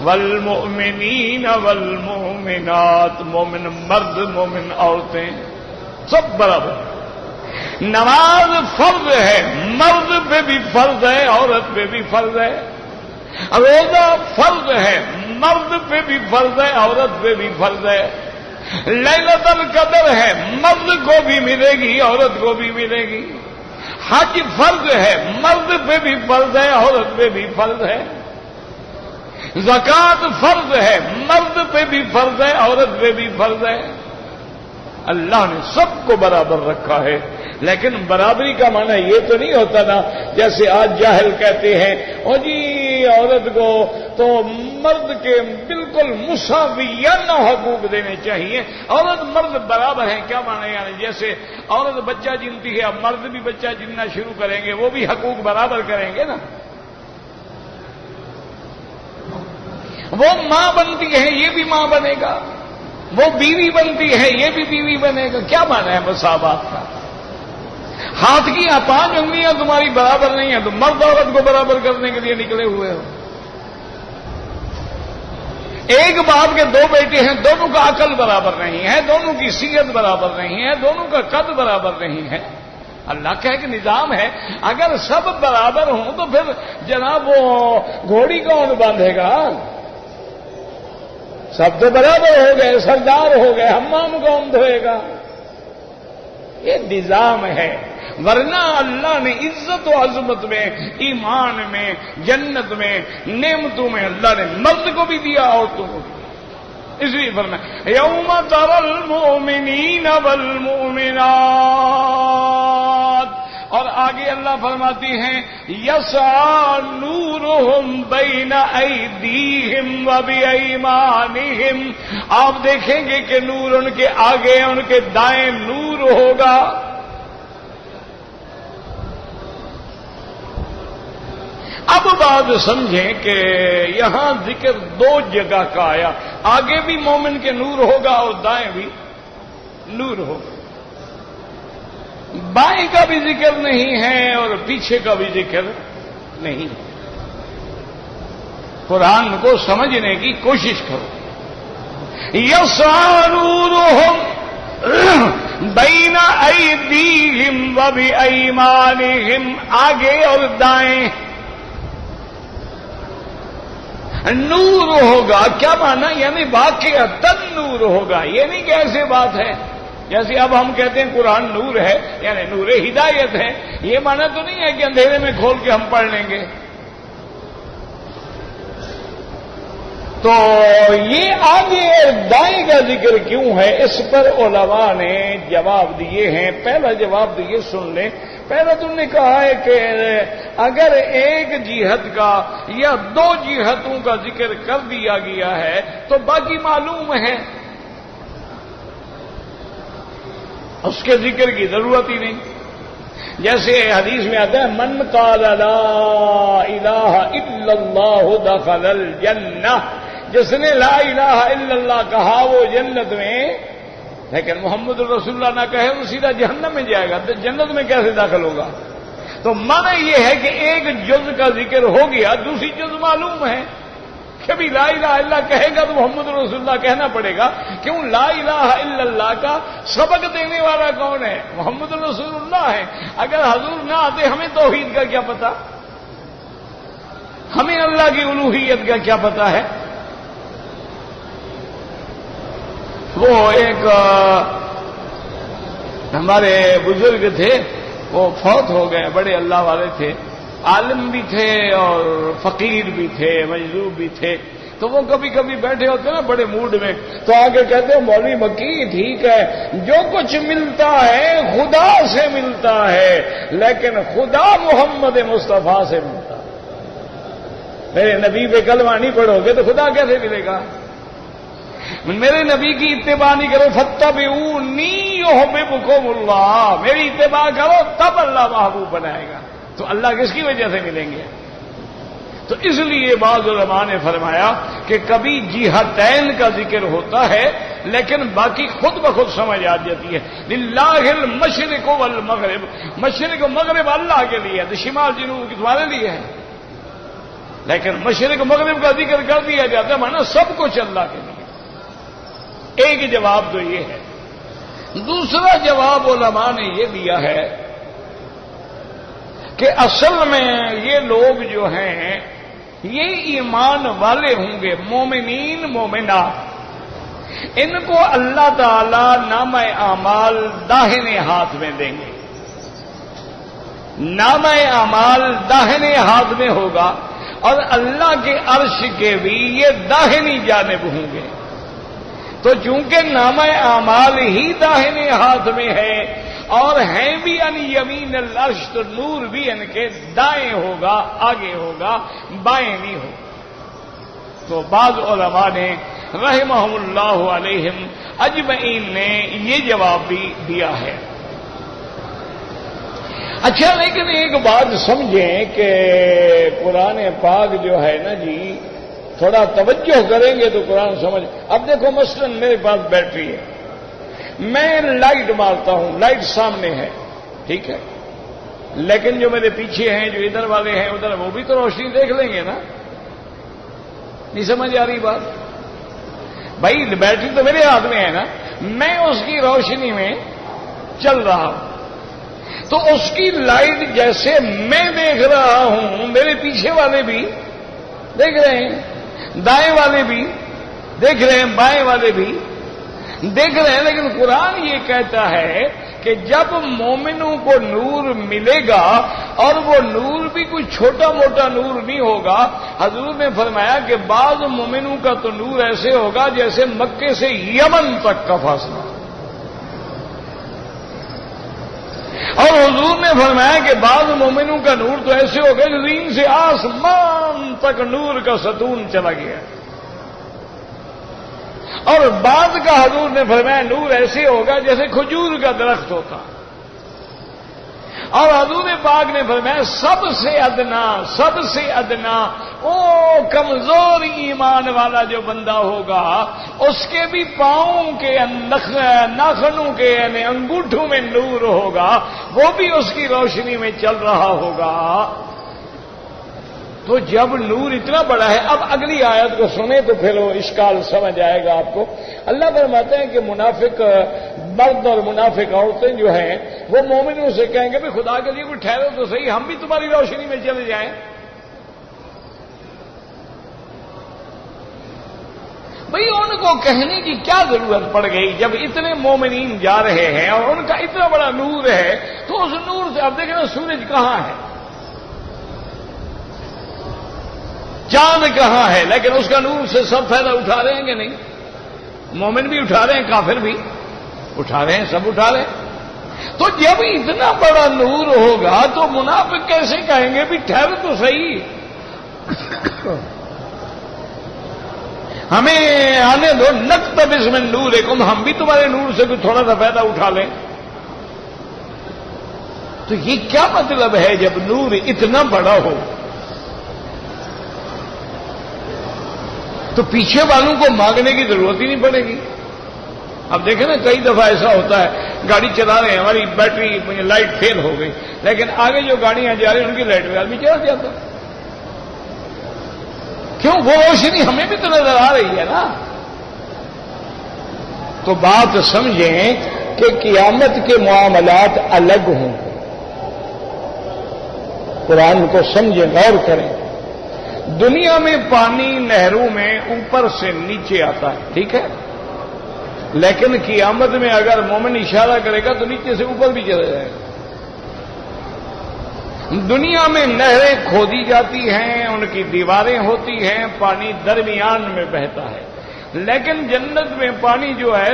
والمؤمنین والمؤمنات، مومن مرد مومن عورتیں، سب برابر. نماز فرض ہے، مرد پہ بھی فرض ہے عورت پہ بھی فرض ہے. روزہ فرض ہے، مرد پہ بھی فرض ہے عورت پہ بھی فرض ہے. لیلۃ القدر ہے، مرد کو بھی ملے گی عورت کو بھی ملے گی. حج فرض ہے، مرد پہ بھی فرض ہے عورت پہ بھی فرض ہے. زکوٰۃ فرض ہے، مرد پہ بھی فرض ہے عورت پہ بھی فرض ہے. اللہ نے سب کو برابر رکھا ہے. لیکن برابری کا معنی یہ تو نہیں ہوتا نا جیسے آج جاہل کہتے ہیں او جی عورت کو تو مرد کے بالکل مساویانہ حقوق دینے چاہیے، عورت مرد برابر ہیں، کیا معنی یعنی جیسے عورت بچہ جنتی ہے اب مرد بھی بچہ جننا شروع کریں گے، وہ بھی حقوق برابر کریں گے نا. وہ ماں بنتی ہے یہ بھی ماں بنے گا، وہ بیوی بنتی ہے یہ بھی بیوی بنے گا. کیا معنی ہے مساوات کا؟ ہاتھ کی 5 انگلیاں تمہاری برابر نہیں ہیں تو مرد عورت کو برابر کرنے کے لیے نکلے ہوئے ہو. ایک باپ کے 2 بیٹے ہیں، دونوں کا عقل برابر نہیں ہے، دونوں کی صحت برابر نہیں ہے، دونوں کا قد برابر نہیں ہے. اللہ کا ایک نظام ہے، اگر سب برابر ہوں تو پھر جناب وہ گھوڑی کون باندھے گا؟ سب تو برابر ہو گئے، سردار ہو گئے، حمام کون دھوئے گا؟ یہ نظام ہے. ورنہ اللہ نے عزت و عظمت میں، ایمان میں، جنت میں، نعمتوں میں اللہ نے مرد کو بھی دیا عورتوں کو بھی دیا. اس لیے فرمایا یوم تری المؤمنین والمؤمنات، اور آگے اللہ فرماتی ہیں یسعی نورہم بین ایدیہم وبایمانہم، آپ دیکھیں گے کہ نور ان کے آگے ان کے دائیں نور ہوگا. اب بات سمجھیں کہ یہاں ذکر 2 جگہ کا آیا، آگے بھی مومن کے نور ہوگا اور دائیں بھی نور ہوگا. بائیں کا بھی ذکر نہیں ہے اور پیچھے کا بھی ذکر نہیں ہے. قرآن کو سمجھنے کی کوشش کرو. یسعی نورہم بین ایدیہم وبایمانہم، آگے اور دائیں نور ہوگا. کیا مانا؟ یعنی واقعتاً نور ہوگا. یہ نہیں کہ ایسے بات ہے جیسے اب ہم کہتے ہیں قرآن نور ہے یعنی نور ہدایت ہے، یہ مانا تو نہیں ہے کہ اندھیرے میں کھول کے ہم پڑھ لیں گے. تو یہ آگے دائیں کا ذکر کیوں ہے؟ اس پر علماء نے جواب دیے ہیں. پہلا جواب تو یہ سن لیں. پہلا تم نے کہا ہے کہ اگر ایک جہت کا یا 2 جہتوں کا ذکر کر دیا گیا ہے تو باقی معلوم ہے، اس کے ذکر کی ضرورت ہی نہیں. جیسے حدیث میں آتا ہے من قال لا الہ الا اللہ دخل الجنہ، جس نے لا الہ الا اللہ کہا وہ جنت میں، لیکن محمد رسول اللہ نہ کہے وہ سیدھا جہنم میں جائے گا. تو جنت میں کیسے داخل ہوگا؟ تو معنی یہ ہے کہ ایک جز کا ذکر ہو گیا، دوسری جز معلوم ہے. کبھی لا الہ الا اللہ کہے گا تو محمد رسول اللہ کہنا پڑے گا. کیوں؟ لا الہ الا اللہ کا سبق دینے والا کون ہے؟ محمد رسول اللہ ہے. اگر حضور نہ آتے ہمیں توحید کا کیا پتا، ہمیں اللہ کی الوہیت کا کیا پتا ہے. وہ ایک ہمارے بزرگ تھے، وہ فوت ہو گئے، بڑے اللہ والے تھے، عالم بھی تھے اور فقیر بھی تھے، مجذوب بھی تھے. تو وہ کبھی کبھی بیٹھے ہوتے نا بڑے موڈ میں، تو آگے کہتے ہیں مولوی مکی ٹھیک ہے جو کچھ ملتا ہے خدا سے ملتا ہے، لیکن خدا محمد مصطفیٰ سے ملتا ہے. میرے نبی پہ کلمہ نہیں پڑھو گے تو خدا کیسے ملے گا؟ میرے نبی کی اتباع نہیں کرو فاتبعونی یحببکم اللہ، میری اتباع کرو تب اللہ محبوب بنائے گا. تو اللہ کس کی وجہ سے ملیں گے؟ تو اس لیے بعض علماء نے فرمایا کہ کبھی جہتین کا ذکر ہوتا ہے لیکن باقی خود بخود سمجھ آ جاتی ہے. للہ المشرق والمغرب، مشرق و مغرب اللہ کے لیے ہے، تو شمال جنوب تمہارے لیے ہے. لیکن مشرق مغرب کا ذکر کر دیا جاتا ہے مانا سب کچھ اللہ کے لیے. ایک جواب تو یہ ہے. دوسرا جواب علماء نے یہ دیا ہے کہ اصل میں یہ لوگ جو ہیں یہ ایمان والے ہوں گے، مومنین مومنات، ان کو اللہ تعالی نامہ اعمال داہنے ہاتھ میں دیں گے. نامہ اعمال داہنے ہاتھ میں ہوگا اور اللہ کے عرش کے بھی یہ داہنی جانب ہوں گے. تو چونکہ نامہ اعمال ہی داہنے ہاتھ میں ہے اور ہیں بھی ان یمین العرش، تو نور بھی ان کے دائیں ہوگا، آگے ہوگا، بائیں نہیں ہوگا۔ تو بعض علماء نے رحمہم اللہ علیہم اجمعین نے یہ جواب بھی دیا ہے۔ اچھا، لیکن ایک بات سمجھیں کہ قرآن پاک جو ہے نا جی، تھوڑا توجہ کریں گے تو قرآن سمجھ۔ اب دیکھو مثلا میرے پاس بیٹری ہے، میں لائٹ مارتا ہوں، لائٹ سامنے ہے، ٹھیک ہے، لیکن جو میرے پیچھے ہیں، جو ادھر والے ہیں ادھر، وہ بھی تو روشنی دیکھ لیں گے نا؟ نہیں سمجھ آ رہی بات؟ بھائی بیٹری تو میرے ہاتھ میں ہے نا، میں اس کی روشنی میں چل رہا ہوں، تو اس کی لائٹ جیسے میں دیکھ رہا ہوں، میرے پیچھے والے بھی دیکھ رہے ہیں، دائیں والے بھی دیکھ رہے ہیں، بائیں والے بھی دیکھ رہے ہیں۔ لیکن قرآن یہ کہتا ہے کہ جب مومنوں کو نور ملے گا، اور وہ نور بھی کوئی چھوٹا موٹا نور نہیں ہوگا، حضور نے فرمایا کہ بعض مومنوں کا تو نور ایسے ہوگا جیسے مکے سے یمن تک کا فاصلہ، اور حضور نے فرمایا کہ بعض مومنوں کا نور تو ایسے ہوگا کہ زمین سے آسمان تک نور کا ستون چلا گیا، اور بعض کا حضور نے فرمایا نور ایسے ہوگا جیسے کھجور کا درخت ہوتا، اور حضور پاک نے فرمایا سب سے ادنا او کمزور ایمان والا جو بندہ ہوگا، اس کے بھی پاؤں کے ناخنوں کے یعنی انگوٹھوں میں نور ہوگا، وہ بھی اس کی روشنی میں چل رہا ہوگا۔ تو جب نور اتنا بڑا ہے، اب اگلی آیت کو سنیں تو پھر وہ اشکال سمجھ آئے گا آپ کو۔ اللہ فرماتے ہیں کہ منافق مرد اور منافق عورتیں جو ہیں وہ مومنوں سے کہیں گے بھی خدا کے لیے کوئی ٹھہرو تو صحیح، ہم بھی تمہاری روشنی میں چلے جائیں۔ بھئی ان کو کہنے کی کیا ضرورت پڑ گئی جب اتنے مومنین جا رہے ہیں اور ان کا اتنا بڑا نور ہے، تو اس نور سے اب دیکھیں نا سورج کہاں ہے، چاند کہاں ہے، لیکن اس کا نور سے سب فائدہ اٹھا رہے ہیں کہ نہیں؟ مومن بھی اٹھا رہے ہیں، کافر بھی اٹھا رہے ہیں، سب اٹھا رہے ہیں۔ تو جب اتنا بڑا نور ہوگا تو منافق کیسے کہیں گے بھی ٹھہر تو صحیح، ہمیں آنے دو، نقتبس من نورکم، ہم بھی تمہارے نور سے کوئی تھوڑا سا فائدہ اٹھا لیں۔ تو یہ کیا مطلب ہے جب نور اتنا بڑا ہو تو پیچھے والوں کو مانگنے کی ضرورت ہی نہیں پڑے گی۔ اب دیکھیں نا کئی دفعہ ایسا ہوتا ہے، گاڑی چلا رہے ہیں، ہماری بیٹری لائٹ فیل ہو گئی، لیکن آگے جو گاڑیاں جا رہی ہیں ان کی لائٹ میں آدمی چلا جاتا، کیوں؟ وہ روشنی ہمیں بھی تو نظر آ رہی ہے نا۔ تو بات سمجھیں کہ قیامت کے معاملات الگ ہوں، قرآن کو سمجھیں، غور کریں۔ دنیا میں پانی نہروں میں اوپر سے نیچے آتا ہے، ٹھیک ہے، لیکن قیامت میں اگر مومن اشارہ کرے گا تو نیچے سے اوپر بھی چلا جائے گا۔ دنیا میں نہریں کھودی جاتی ہیں، ان کی دیواریں ہوتی ہیں، پانی درمیان میں بہتا ہے، لیکن جنت میں پانی جو ہے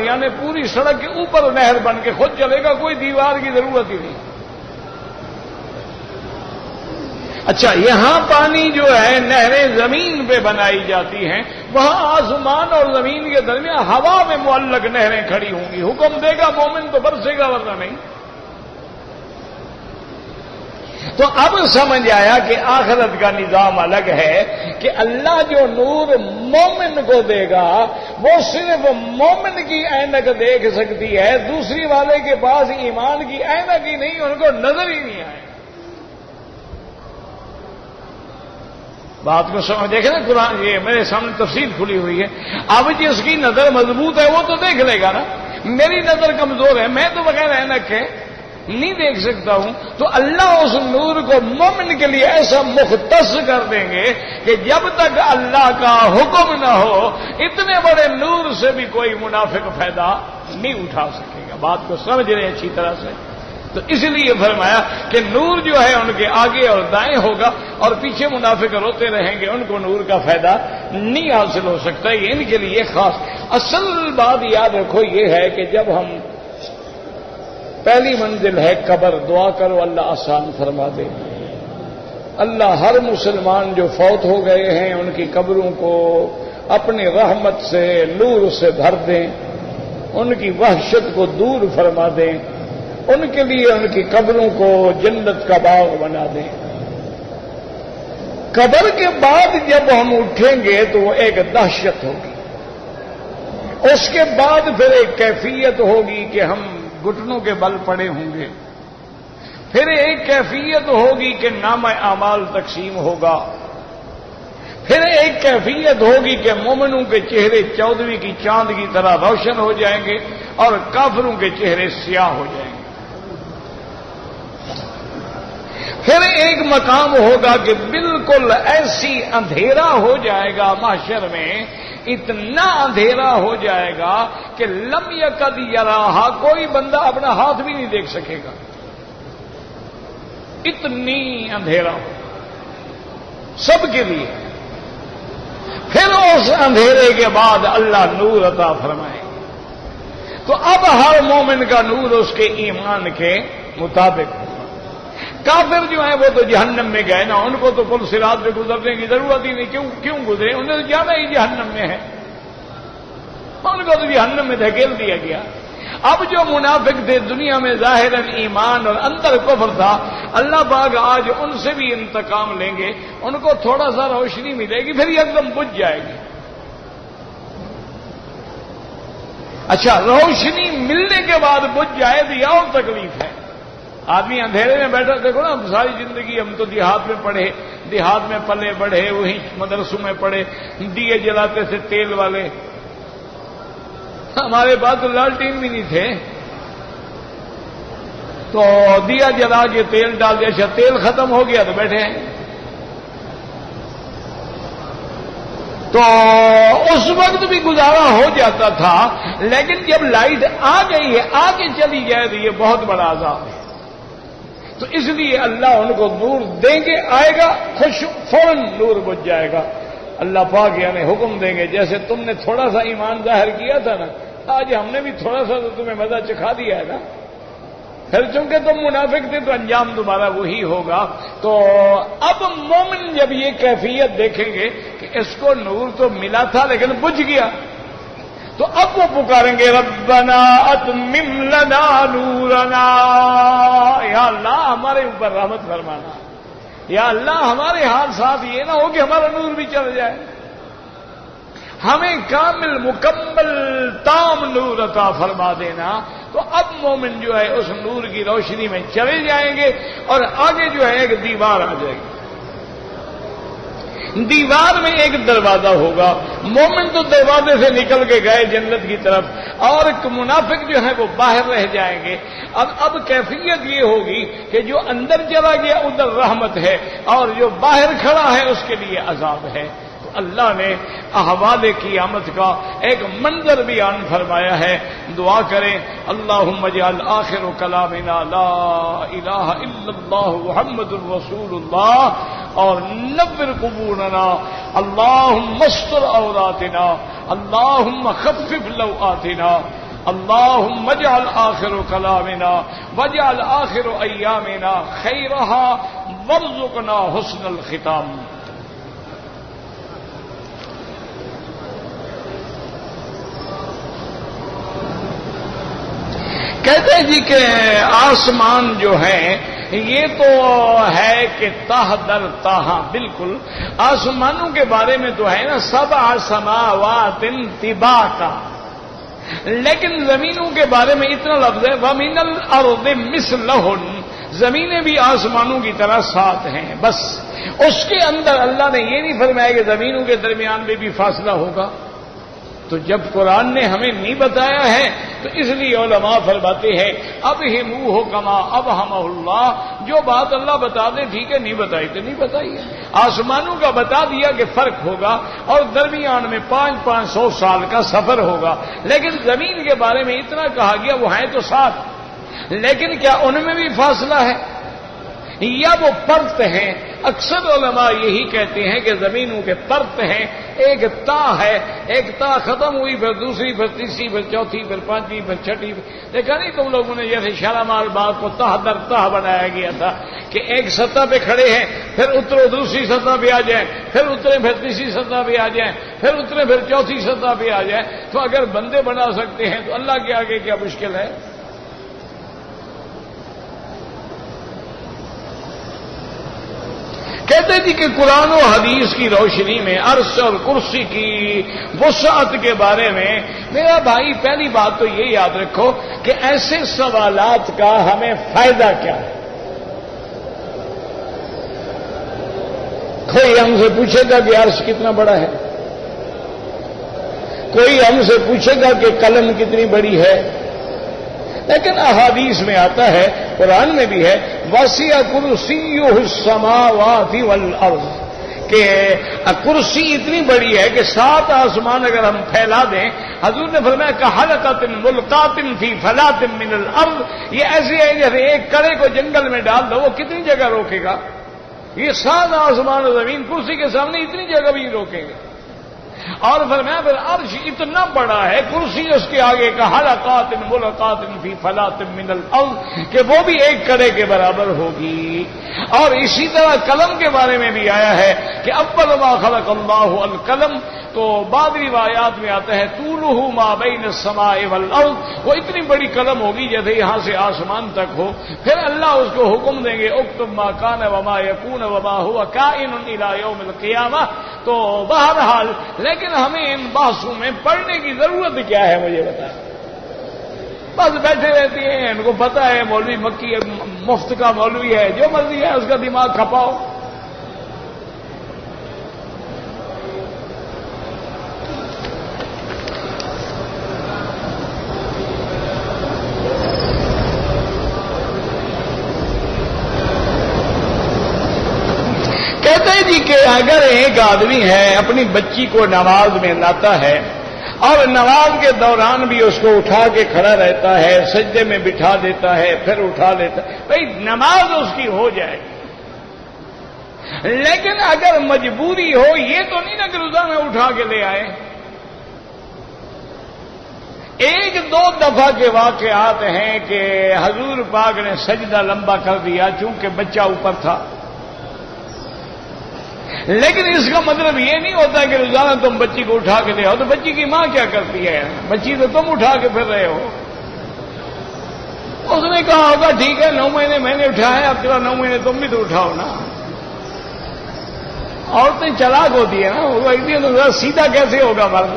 یعنی پوری سڑک کے اوپر نہر بن کے خود چلے گا، کوئی دیوار کی ضرورت ہی نہیں۔ اچھا، یہاں پانی جو ہے نہریں زمین پہ بنائی جاتی ہیں، وہاں آسمان اور زمین کے درمیان ہوا میں معلق نہریں کھڑی ہوں گی، حکم دے گا مومن تو برسے گا ورنہ نہیں۔ تو اب سمجھ آیا کہ آخرت کا نظام الگ ہے، کہ اللہ جو نور مومن کو دے گا وہ صرف مومن کی عینک دیکھ سکتی ہے، دوسری والے کے پاس ایمان کی عینک ہی نہیں، ان کو نظر ہی نہیں آئے۔ بات کو سمجھ، دیکھیں نا قرآن، یہ میرے سامنے تفصیل کھلی ہوئی ہے۔ اب جس کی نظر مضبوط ہے وہ تو دیکھ لے گا نا، میری نظر کمزور ہے، میں تو بغیر عینک کے نہیں دیکھ سکتا ہوں، تو اللہ اس نور کو مومن کے لیے ایسا مختص کر دیں گے کہ جب تک اللہ کا حکم نہ ہو اتنے بڑے نور سے بھی کوئی منافق فائدہ نہیں اٹھا سکے گا۔ بات کو سمجھ رہے ہیں اچھی طرح سے؟ تو اس لیے فرمایا کہ نور جو ہے ان کے آگے اور دائیں ہوگا، اور پیچھے منافق روتے رہیں گے، ان کو نور کا فائدہ نہیں حاصل ہو سکتا، یہ ان کے لیے خاص۔ اصل بات یاد رکھو یہ ہے کہ جب ہم پہلی منزل ہے قبر. دعا کرو اللہ آسان فرما دے. اللہ ہر مسلمان جو فوت ہو گئے ہیں ان کی قبروں کو اپنی رحمت سے نور سے بھر دیں, ان کی وحشت کو دور فرما دیں, ان کے لیے ان کی قبروں کو جنت کا باغ بنا دیں. قبر کے بعد جب ہم اٹھیں گے تو وہ ایک دہشت ہوگی. اس کے بعد پھر ایک کیفیت ہوگی کہ ہم گھٹنوں کے بل پڑے ہوں گے. پھر ایک کیفیت ہوگی کہ نامہ اعمال تقسیم ہوگا. پھر ایک کیفیت ہوگی کہ مومنوں کے چہرے 14ویں کی چاند کی طرح روشن ہو جائیں گے اور کافروں کے چہرے سیاہ ہو جائیں گے. پھر ایک مقام ہوگا کہ بالکل ایسی اندھیرا ہو جائے گا محشر میں, اتنا اندھیرا ہو جائے گا کہ لم یکد یراہا, کوئی بندہ اپنا ہاتھ بھی نہیں دیکھ سکے گا, اتنی اندھیرا سب کے لیے. پھر اس اندھیرے کے بعد اللہ نور عطا فرمائے. تو اب ہر مومن کا نور اس کے ایمان کے مطابق. کافر جو ہیں وہ تو جہنم میں گئے نا, ان کو تو پل صراط پہ گزرنے کی ضرورت ہی نہیں. کیوں گزرے؟ انہیں تو جانا ہی جہنم میں ہے, ان کو تو جہنم میں دھکیل دیا گیا. اب جو منافق تھے دنیا میں ظاہراً ایمان اور اندر کفر تھا, اللہ پاک آج ان سے بھی انتقام لیں گے. ان کو تھوڑا سا روشنی ملے گی, پھر ایک دم بجھ جائے گی. اچھا, روشنی ملنے کے بعد بجھ جائے تو یہ اور تکلیف ہے. آدمی اندھیرے میں بیٹھا, دیکھو نا ساری زندگی ہم تو دیہات میں پڑھے, دیہات میں پلے بڑھے, وہیں مدرسوں میں پڑھے, دیے جلاتے تھے تیل والے. ہمارے پاس تو لالٹین بھی نہیں تھے, تو دیا جلا کے تیل ڈال دیا. اچھا تیل ختم ہو گیا تو بیٹھے ہیں. تو اس وقت بھی گزارا ہو جاتا تھا, لیکن جب لائٹ آ گئی ہے, آگے چلی جائے تو یہ بہت بڑا عذاب ہے. تو اس لیے اللہ ان کو نور دیں گے, آئے گا خوش, فوراً نور بجھ جائے گا. اللہ پاک یعنی حکم دیں گے, جیسے تم نے تھوڑا سا ایمان ظاہر کیا تھا نا, آج ہم نے بھی تھوڑا سا تو تمہیں مزہ چکھا دیا ہے نا. پھر چونکہ تم منافق تھے تو انجام تمہارا وہی ہوگا. تو اب مومن جب یہ کیفیت دیکھیں گے کہ اس کو نور تو ملا تھا لیکن بجھ گیا, تو اب وہ پکاریں گے ربنا اتمم لنا نورنا, یا اللہ ہمارے اوپر رحمت فرمانا, یا اللہ ہمارے ہاتھ ساتھ یہ نہ ہو کہ ہمارا نور بھی چل جائے, ہمیں کامل مکمل تام نور عطا فرما دینا. تو اب مومن جو ہے اس نور کی روشنی میں چلے جائیں گے, اور آگے جو ہے ایک دیوار آ جائے گی. دیوار میں ایک دروازہ ہوگا. مومن تو دروازے سے نکل کے گئے جنت کی طرف, اور ایک منافق جو ہے وہ باہر رہ جائیں گے. اب کیفیت یہ ہوگی کہ جو اندر چلا گیا ادھر رحمت ہے, اور جو باہر کھڑا ہے اس کے لیے عذاب ہے. تو اللہ نے احوال قیامت کا ایک منظر بیان فرمایا ہے. دعا کریں اللہم اجعل آخر کلامنا لا الہ الا اللہ محمد الرسول اللہ, اور نور قبورنا, اللہم استر عوراتنا, اللہم خفف لوآتنا, اللہم اجعل آخر کلامنا واجعل آخر ایامنا خیرہا وارزقنا حسن الختام. کہتے ہیں جی کہ آسمان جو ہے یہ تو ہے کہ تہ در تہاں, بالکل آسمانوں کے بارے میں تو ہے نا سبع سماوات طباقا, لیکن زمینوں کے بارے میں اتنا لفظ ہے وَمِنَ الْأَرْضِ مِثْلَهُنَّ, زمینیں بھی آسمانوں کی طرح ساتھ ہیں. بس اس کے اندر اللہ نے یہ نہیں فرمایا کہ زمینوں کے درمیان میں بھی فاصلہ ہوگا. تو جب قرآن نے ہمیں نہیں بتایا ہے تو اس لیے علماء فرماتے ہیں اب ہموہ کما اب ہم اللہ, جو بات اللہ بتا دے ٹھیک ہے, نہیں بتائی تو نہیں بتائی ہے. آسمانوں کا بتا دیا کہ فرق ہوگا اور درمیان میں 500 سال کا سفر ہوگا, لیکن زمین کے بارے میں اتنا کہا گیا وہ ہیں تو ساتھ, لیکن کیا ان میں بھی فاصلہ ہے یا وہ پرت ہیں اکثر علماء یہی کہتے ہیں کہ زمینوں کے ترت ہیں، ایک تا ہے، ایک تا ختم ہوئی، پھر دوسری، پھر تیسری، پھر چوتھی، پھر پانچویں، پھر چھٹی۔ دیکھا نہیں تم لوگوں نے جیسے شالامار باغ کو تہ در تہ بنایا گیا تھا کہ ایک سطح پہ کھڑے ہیں، پھر اترو دوسری سطح پہ آ جائیں، پھر اترے پھر تیسری سطح پہ آ جائیں، پھر اترے پھر چوتھی سطح پہ آ جائیں۔ تو اگر بندے بنا سکتے ہیں تو اللہ کے آگے کیا مشکل ہے؟ کہتے تھے کہ قرآن و حدیث کی روشنی میں عرش اور کرسی کی وسعت کے بارے میں میرا بھائی پہلی بات تو یہ یاد رکھو کہ ایسے سوالات کا ہمیں فائدہ کیا ہے؟ کوئی ہم سے پوچھے گا کہ عرش کتنا بڑا ہے، کوئی ہم سے پوچھے گا کہ قلم کتنی بڑی ہے، لیکن احادیث میں آتا ہے، قرآن میں بھی ہے، وسع کرسیہ السماوات والارض، کہ کرسی اتنی بڑی ہے کہ 7 آسمان اگر ہم پھیلا دیں، حضور نے فرمایا کحلقۃ ملقاۃ فی فلاۃ من الارض، یہ ایسے ہے جیسے ایک کڑے کو جنگل میں ڈال دو، وہ کتنی جگہ روکے گا؟ یہ 7 آسمان و زمین کرسی کے سامنے اتنی جگہ بھی روکیں گے۔ اور فرمایا پھر عرش اتنا بڑا ہے، کرسی اس کے آگے کا حلقات ملقات فی فلاۃ من الارض، کہ وہ بھی ایک کڑے کے برابر ہوگی۔ اور اسی طرح قلم کے بارے میں بھی آیا ہے کہ اول ما خلق اللہ القلم، تو بعض روایات میں آتا ہے طولہ ما بین السماء والارض، وہ اتنی بڑی قلم ہوگی جیسے یہاں سے آسمان تک ہو۔ پھر اللہ اس کو حکم دیں گے اکتب ما کان وما یکون وما هو کائن الی یوم القیامہ۔ تو بہرحال لیکن ہمیں ان بحثوں میں پڑھنے کی ضرورت کیا ہے؟ مجھے بتائیں۔ بس بیٹھے رہتے ہیں، ان کو پتہ ہے مولوی مکی مفت کا مولوی ہے، جو مرضی ہے اس کا دماغ کھپاؤ۔ کہتے ہیں جی کہ اگر ایک آدمی ہے اپنی بچی کو نماز میں لاتا ہے اور نماز کے دوران بھی اس کو اٹھا کے کھڑا رہتا ہے، سجدے میں بٹھا دیتا ہے، پھر اٹھا لیتا ہے، بھائی نماز اس کی ہو جائے گی، لیکن اگر مجبوری ہو، یہ تو نہیں نا کہ روزانہ اٹھا کے لے آئے۔ 1-2 دفعہ کے واقعات ہیں کہ حضور پاک نے سجدہ لمبا کر دیا چونکہ بچہ اوپر تھا، لیکن اس کا مطلب یہ نہیں ہوتا کہ روزانہ تم بچی کو اٹھا کے لے آؤ۔ تو بچی کی ماں کیا کرتی ہے؟ بچی تو تم اٹھا کے پھر رہے ہو۔ اس نے کہا ہوگا ٹھیک ہے 9 مہینے میں نے اٹھایا، اب چلا 9 مہینے تم بھی تو اٹھاؤ نا۔ عورتیں چلاک ہوتی ہے نا، وہ ایک دن سیدھا کیسے ہوگا مرد؟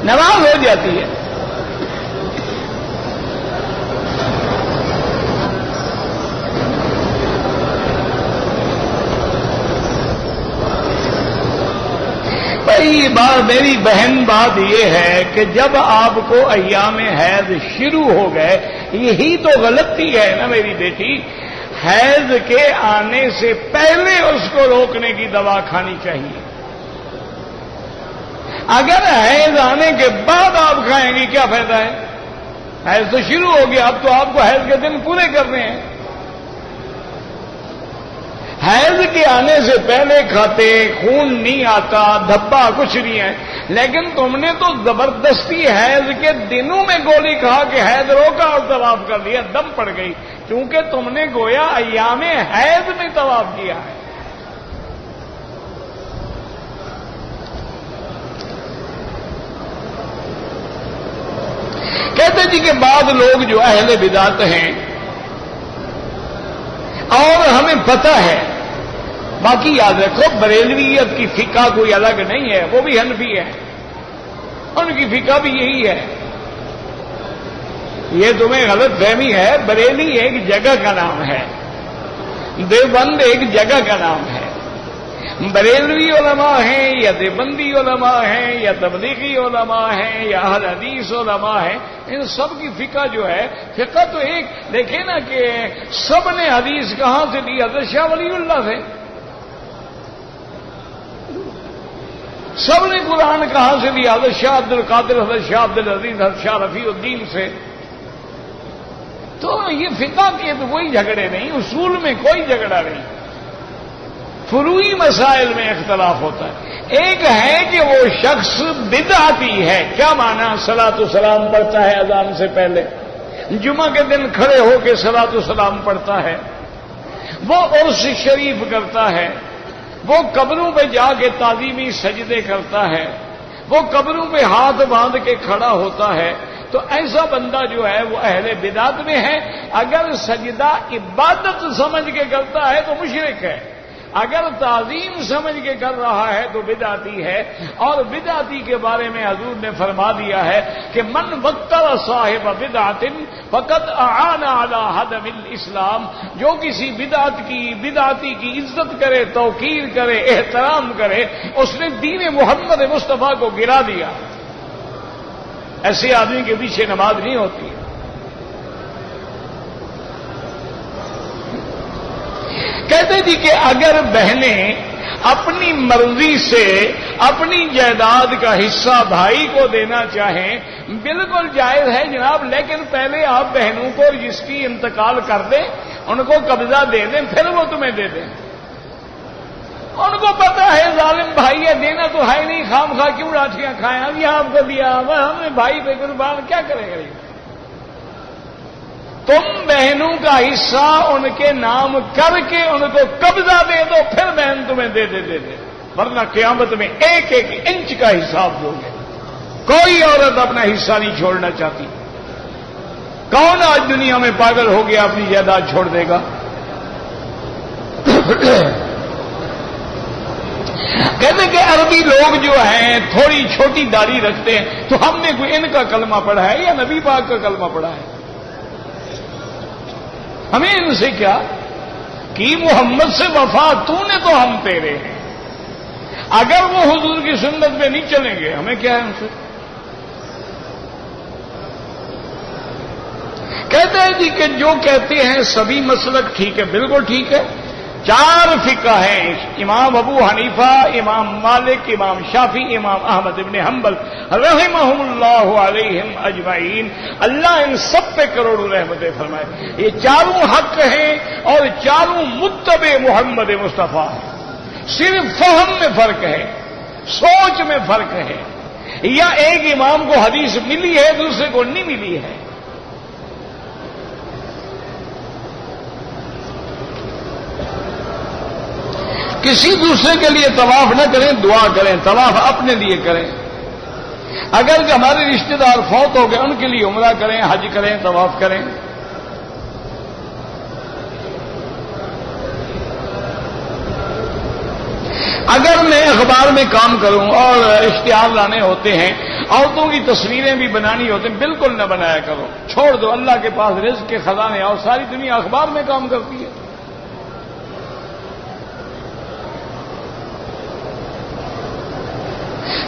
نماز ہو جاتی ہے۔ میری بہن بات یہ ہے کہ جب آپ کو ایام حیض شروع ہو گئے، یہی تو غلطی ہے نا میری بیٹی، حیض کے آنے سے پہلے اس کو روکنے کی دوا کھانی چاہیے۔ اگر حیض آنے کے بعد آپ کھائیں گی کیا فائدہ ہے؟ حیض تو شروع ہو گیا، اب تو آپ کو حیض کے دن پورے کرنے ہیں۔ حیض کے آنے سے پہلے کھاتے، خون نہیں آتا، دھبا کچھ نہیں ہے، لیکن تم نے تو زبردستی حیض کے دنوں میں گولی کھا کے حیض روکا اور طواف کر لیا، دم پڑ گئی، کیونکہ تم نے گویا ایام حیض میں طواف کیا ہے۔ کہتے جی کہ بعض لوگ جو اہل بدعت ہیں، اور ہمیں پتہ ہے، باقی یاد رکھو بریلویت کی فقہ کوئی الگ نہیں ہے، وہ بھی حنفی ہے، ان کی فقہ بھی یہی ہے۔ یہ تمہیں غلط فہمی ہے، بریلی ایک جگہ کا نام ہے، دیوبند ایک جگہ کا نام ہے۔ بریلوی علماء ہیں یا دیوبندی علماء ہیں یا تبلیغی علماء ہیں یا اہل حدیث علماء ہیں، ان سب کی فقہ جو ہے، فقہ تو ایک، دیکھیں نا کہ سب نے حدیث کہاں سے لی؟ حضرت شاہ ولی اللہ سے۔ سب نے قرآن کہاں سے لیا؟ حضرت شاہ عبد القادر، حضرت شاہ عبد العزیز، حضرت شاہ رفیع الدین سے۔ تو یہ فقہ کے تو کوئی جھگڑے نہیں، اصول میں کوئی جھگڑا نہیں، فروعی مسائل میں اختلاف ہوتا ہے۔ ایک ہے کہ وہ شخص بدعتی ہے، کیا معنی؟ صلاۃ و سلام پڑھتا ہے اذان سے پہلے، جمعہ کے دن کھڑے ہو کے صلاۃ و سلام پڑھتا ہے، وہ عرس شریف کرتا ہے، وہ قبروں پہ جا کے تعظیمی سجدے کرتا ہے، وہ قبروں پہ ہاتھ باندھ کے کھڑا ہوتا ہے، تو ایسا بندہ جو ہے وہ اہل بدعت میں ہے۔ اگر سجدہ عبادت سمجھ کے کرتا ہے تو مشرک ہے، اگر تعظیم سمجھ کے کر رہا ہے تو بدعتی ہے۔ اور بدعتی کے بارے میں حضور نے فرما دیا ہے کہ من وقر صاحب بدعت فقد اعان علی ہدم الاسلام، جو کسی بدعتی کی عزت کرے، توقیر کرے، احترام کرے، اس نے دین محمد مصطفیٰ کو گرا دیا۔ ایسے آدمی کے پیچھے نماز نہیں ہوتی۔ کہتے جی کہ اگر بہنیں اپنی مرضی سے اپنی جائیداد کا حصہ بھائی کو دینا چاہیں، بالکل جائز ہے جناب، لیکن پہلے آپ بہنوں کو جس کی انتقال کر دیں، ان کو قبضہ دے دیں، پھر وہ تمہیں دے دیں۔ ان کو پتا ہے ظالم بھائی ہے، دینا تو ہے نہیں، خام خواہ کیوں لاٹھیاں کھائیں، اب یہ آپ کو دیا، ہم نے بھائی پہ قربان، کیا کرے گا یہ؟ تم بہنوں کا حصہ ان کے نام کر کے ان کو قبضہ دے دو، پھر بہن تمہیں دے دے، ورنہ قیامت میں ایک ایک انچ کا حساب دو گے۔ کوئی عورت اپنا حصہ نہیں چھوڑنا چاہتی۔ کون آج دنیا میں پاگل ہو گیا اپنی جائیداد چھوڑ دے گا؟ کہتے کہ عربی لوگ جو ہیں تھوڑی چھوٹی داڑھی رکھتے ہیں، تو ہم نے کوئی ان کا کلمہ پڑھا ہے یا نبی پاک کا کلمہ پڑھا ہے؟ ہمیں ان سے کیا کہ محمد سے وفا تو نے تو ہم تیرے ہیں، اگر وہ حضور کی سنت میں نہیں چلیں گے ہمیں کیا ہے ان سے؟ کہتے ہیں جی کہ جو کہتے ہیں سبھی مسلک ٹھیک ہے، بالکل ٹھیک ہے۔ 4 فقہ ہیں، امام ابو حنیفہ، امام مالک، امام شافعی، امام احمد ابن حنبل رحمہم اللہ علیہم اجمعین، اللہ ان سب پہ کروڑوں رحمتیں فرمائے۔ یہ 4 حق ہیں اور 4 متبع محمد مصطفیٰ ہیں، صرف فہم میں فرق ہے، سوچ میں فرق ہے، یا ایک امام کو حدیث ملی ہے دوسرے کو نہیں ملی ہے۔ کسی دوسرے کے لیے طواف نہ کریں، دعا کریں، طواف اپنے لیے کریں۔ اگر ہمارے رشتہ دار فوت ہو گئے ان کے لیے عمرہ کریں، حج کریں، طواف کریں۔ اگر میں اخبار میں کام کروں اور اشتہار لانے ہوتے ہیں، عورتوں کی تصویریں بھی بنانی ہوتی ہیں، بالکل نہ بنایا کرو، چھوڑ دو، اللہ کے پاس رزق کے خزانے، اور ساری دنیا اخبار میں کام کرتی ہے۔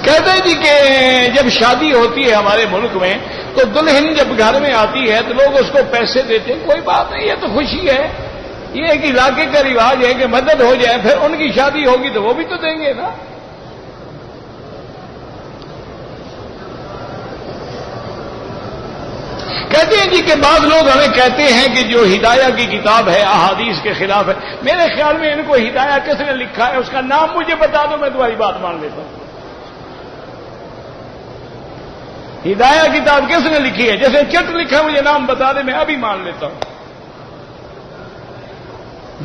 کہتے ہیں جی کہ جب شادی ہوتی ہے ہمارے ملک میں تو دلہن جب گھر میں آتی ہے تو لوگ اس کو پیسے دیتے ہیں، کوئی بات نہیں، یہ تو خوشی ہے، یہ ایک علاقے کا رواج ہے کہ مدد ہو جائے، پھر ان کی شادی ہوگی تو وہ بھی تو دیں گے نا۔ کہتے ہیں جی کہ بعض لوگ ہمیں کہتے ہیں کہ جو ہدایہ کی کتاب ہے احادیث کے خلاف ہے۔ میرے خیال میں ان کو ہدایہ کس نے لکھا ہے اس کا نام مجھے بتا دو، میں تمہاری بات مان لیتا ہوں۔ ہدایہ کتاب کس نے لکھی ہے؟ جیسے چٹ لکھا ہے، مجھے نام بتا دے، میں ابھی مان لیتا ہوں۔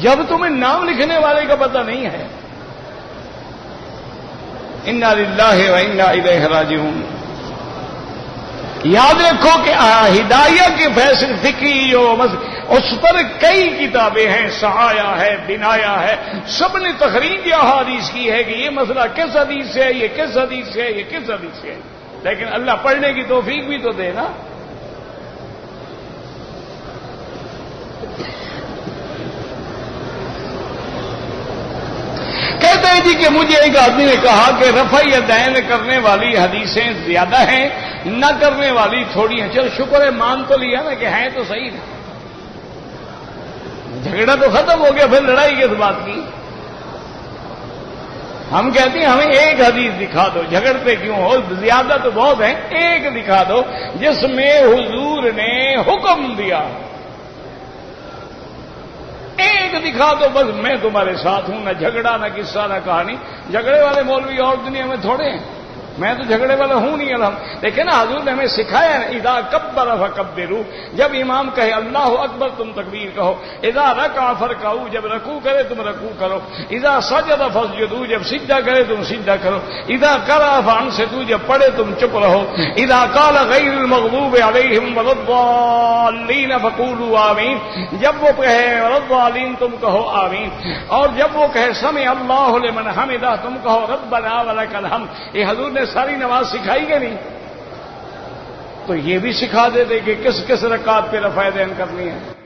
جب تمہیں نام لکھنے والے کا پتہ نہیں ہے، انا للہ و انا الیہ راجعون۔ یاد رکھو کہ ہدایہ کے فیصلے فقہی اس پر کئی کتابیں ہیں، سہایا ہے، بنایا ہے، سب نے تخریج احادیث کی ہے کہ یہ مسئلہ کس حدیث سے ہے، یہ کس حدیث سے ہے، یہ کس حدیث سے ہے، لیکن اللہ پڑھنے کی توفیق بھی تو دے نا۔ کہتے ہیں جی کہ مجھے ایک آدمی نے کہا کہ رفع یدین کرنے والی حدیثیں زیادہ ہیں، نہ کرنے والی تھوڑی ہیں۔ چل شکر ہے، مان تو لیا نا کہ ہیں تو صحیح نا، جھگڑا تو ختم ہو گیا، پھر لڑائی کس بات کی؟ ہم کہتے ہیں ہمیں ایک حدیث دکھا دو، جھگڑتے کیوں ہو؟ زیادہ تو بہت ہیں، ایک دکھا دو جس میں حضور نے حکم دیا دکھا دو بس میں تمہارے ساتھ ہوں، نہ جھگڑا نہ قصہ نہ کہانی. جھگڑے والے مولوی اور دنیا میں تھوڑے ہیں، میں تو جھگڑے والا ہوں نہیں الحمد. لیکن نا حضور نے ہمیں سکھایا ہے اذا کبر فکبروا، جب امام کہے اللہ اکبر تم تکبیر کہو. اذا رکع فرکعوا، جب رکوع کرے تم رکوع کرو. اذا سجد فاسجدوا، جب سجدہ کرے تم سجدہ کرو. اذا قرأ فانصتوا، جب پڑھے تم چپ رہو. اذا قال غیر المغضوب علیہم ولا الضالین فقولوا آمین، جب وہ کہے ولا الضالین تم کہو آمین. اور جب وہ کہے سمع اللہ لمن حمدہ تم کہو ربنا ولک الحمد. یہ حضور نے ساری نماز سکھائی کہ نہیں؟ تو یہ بھی سکھا دیتے کہ کس کس رکعت پہ رفع دین کرنی ہے.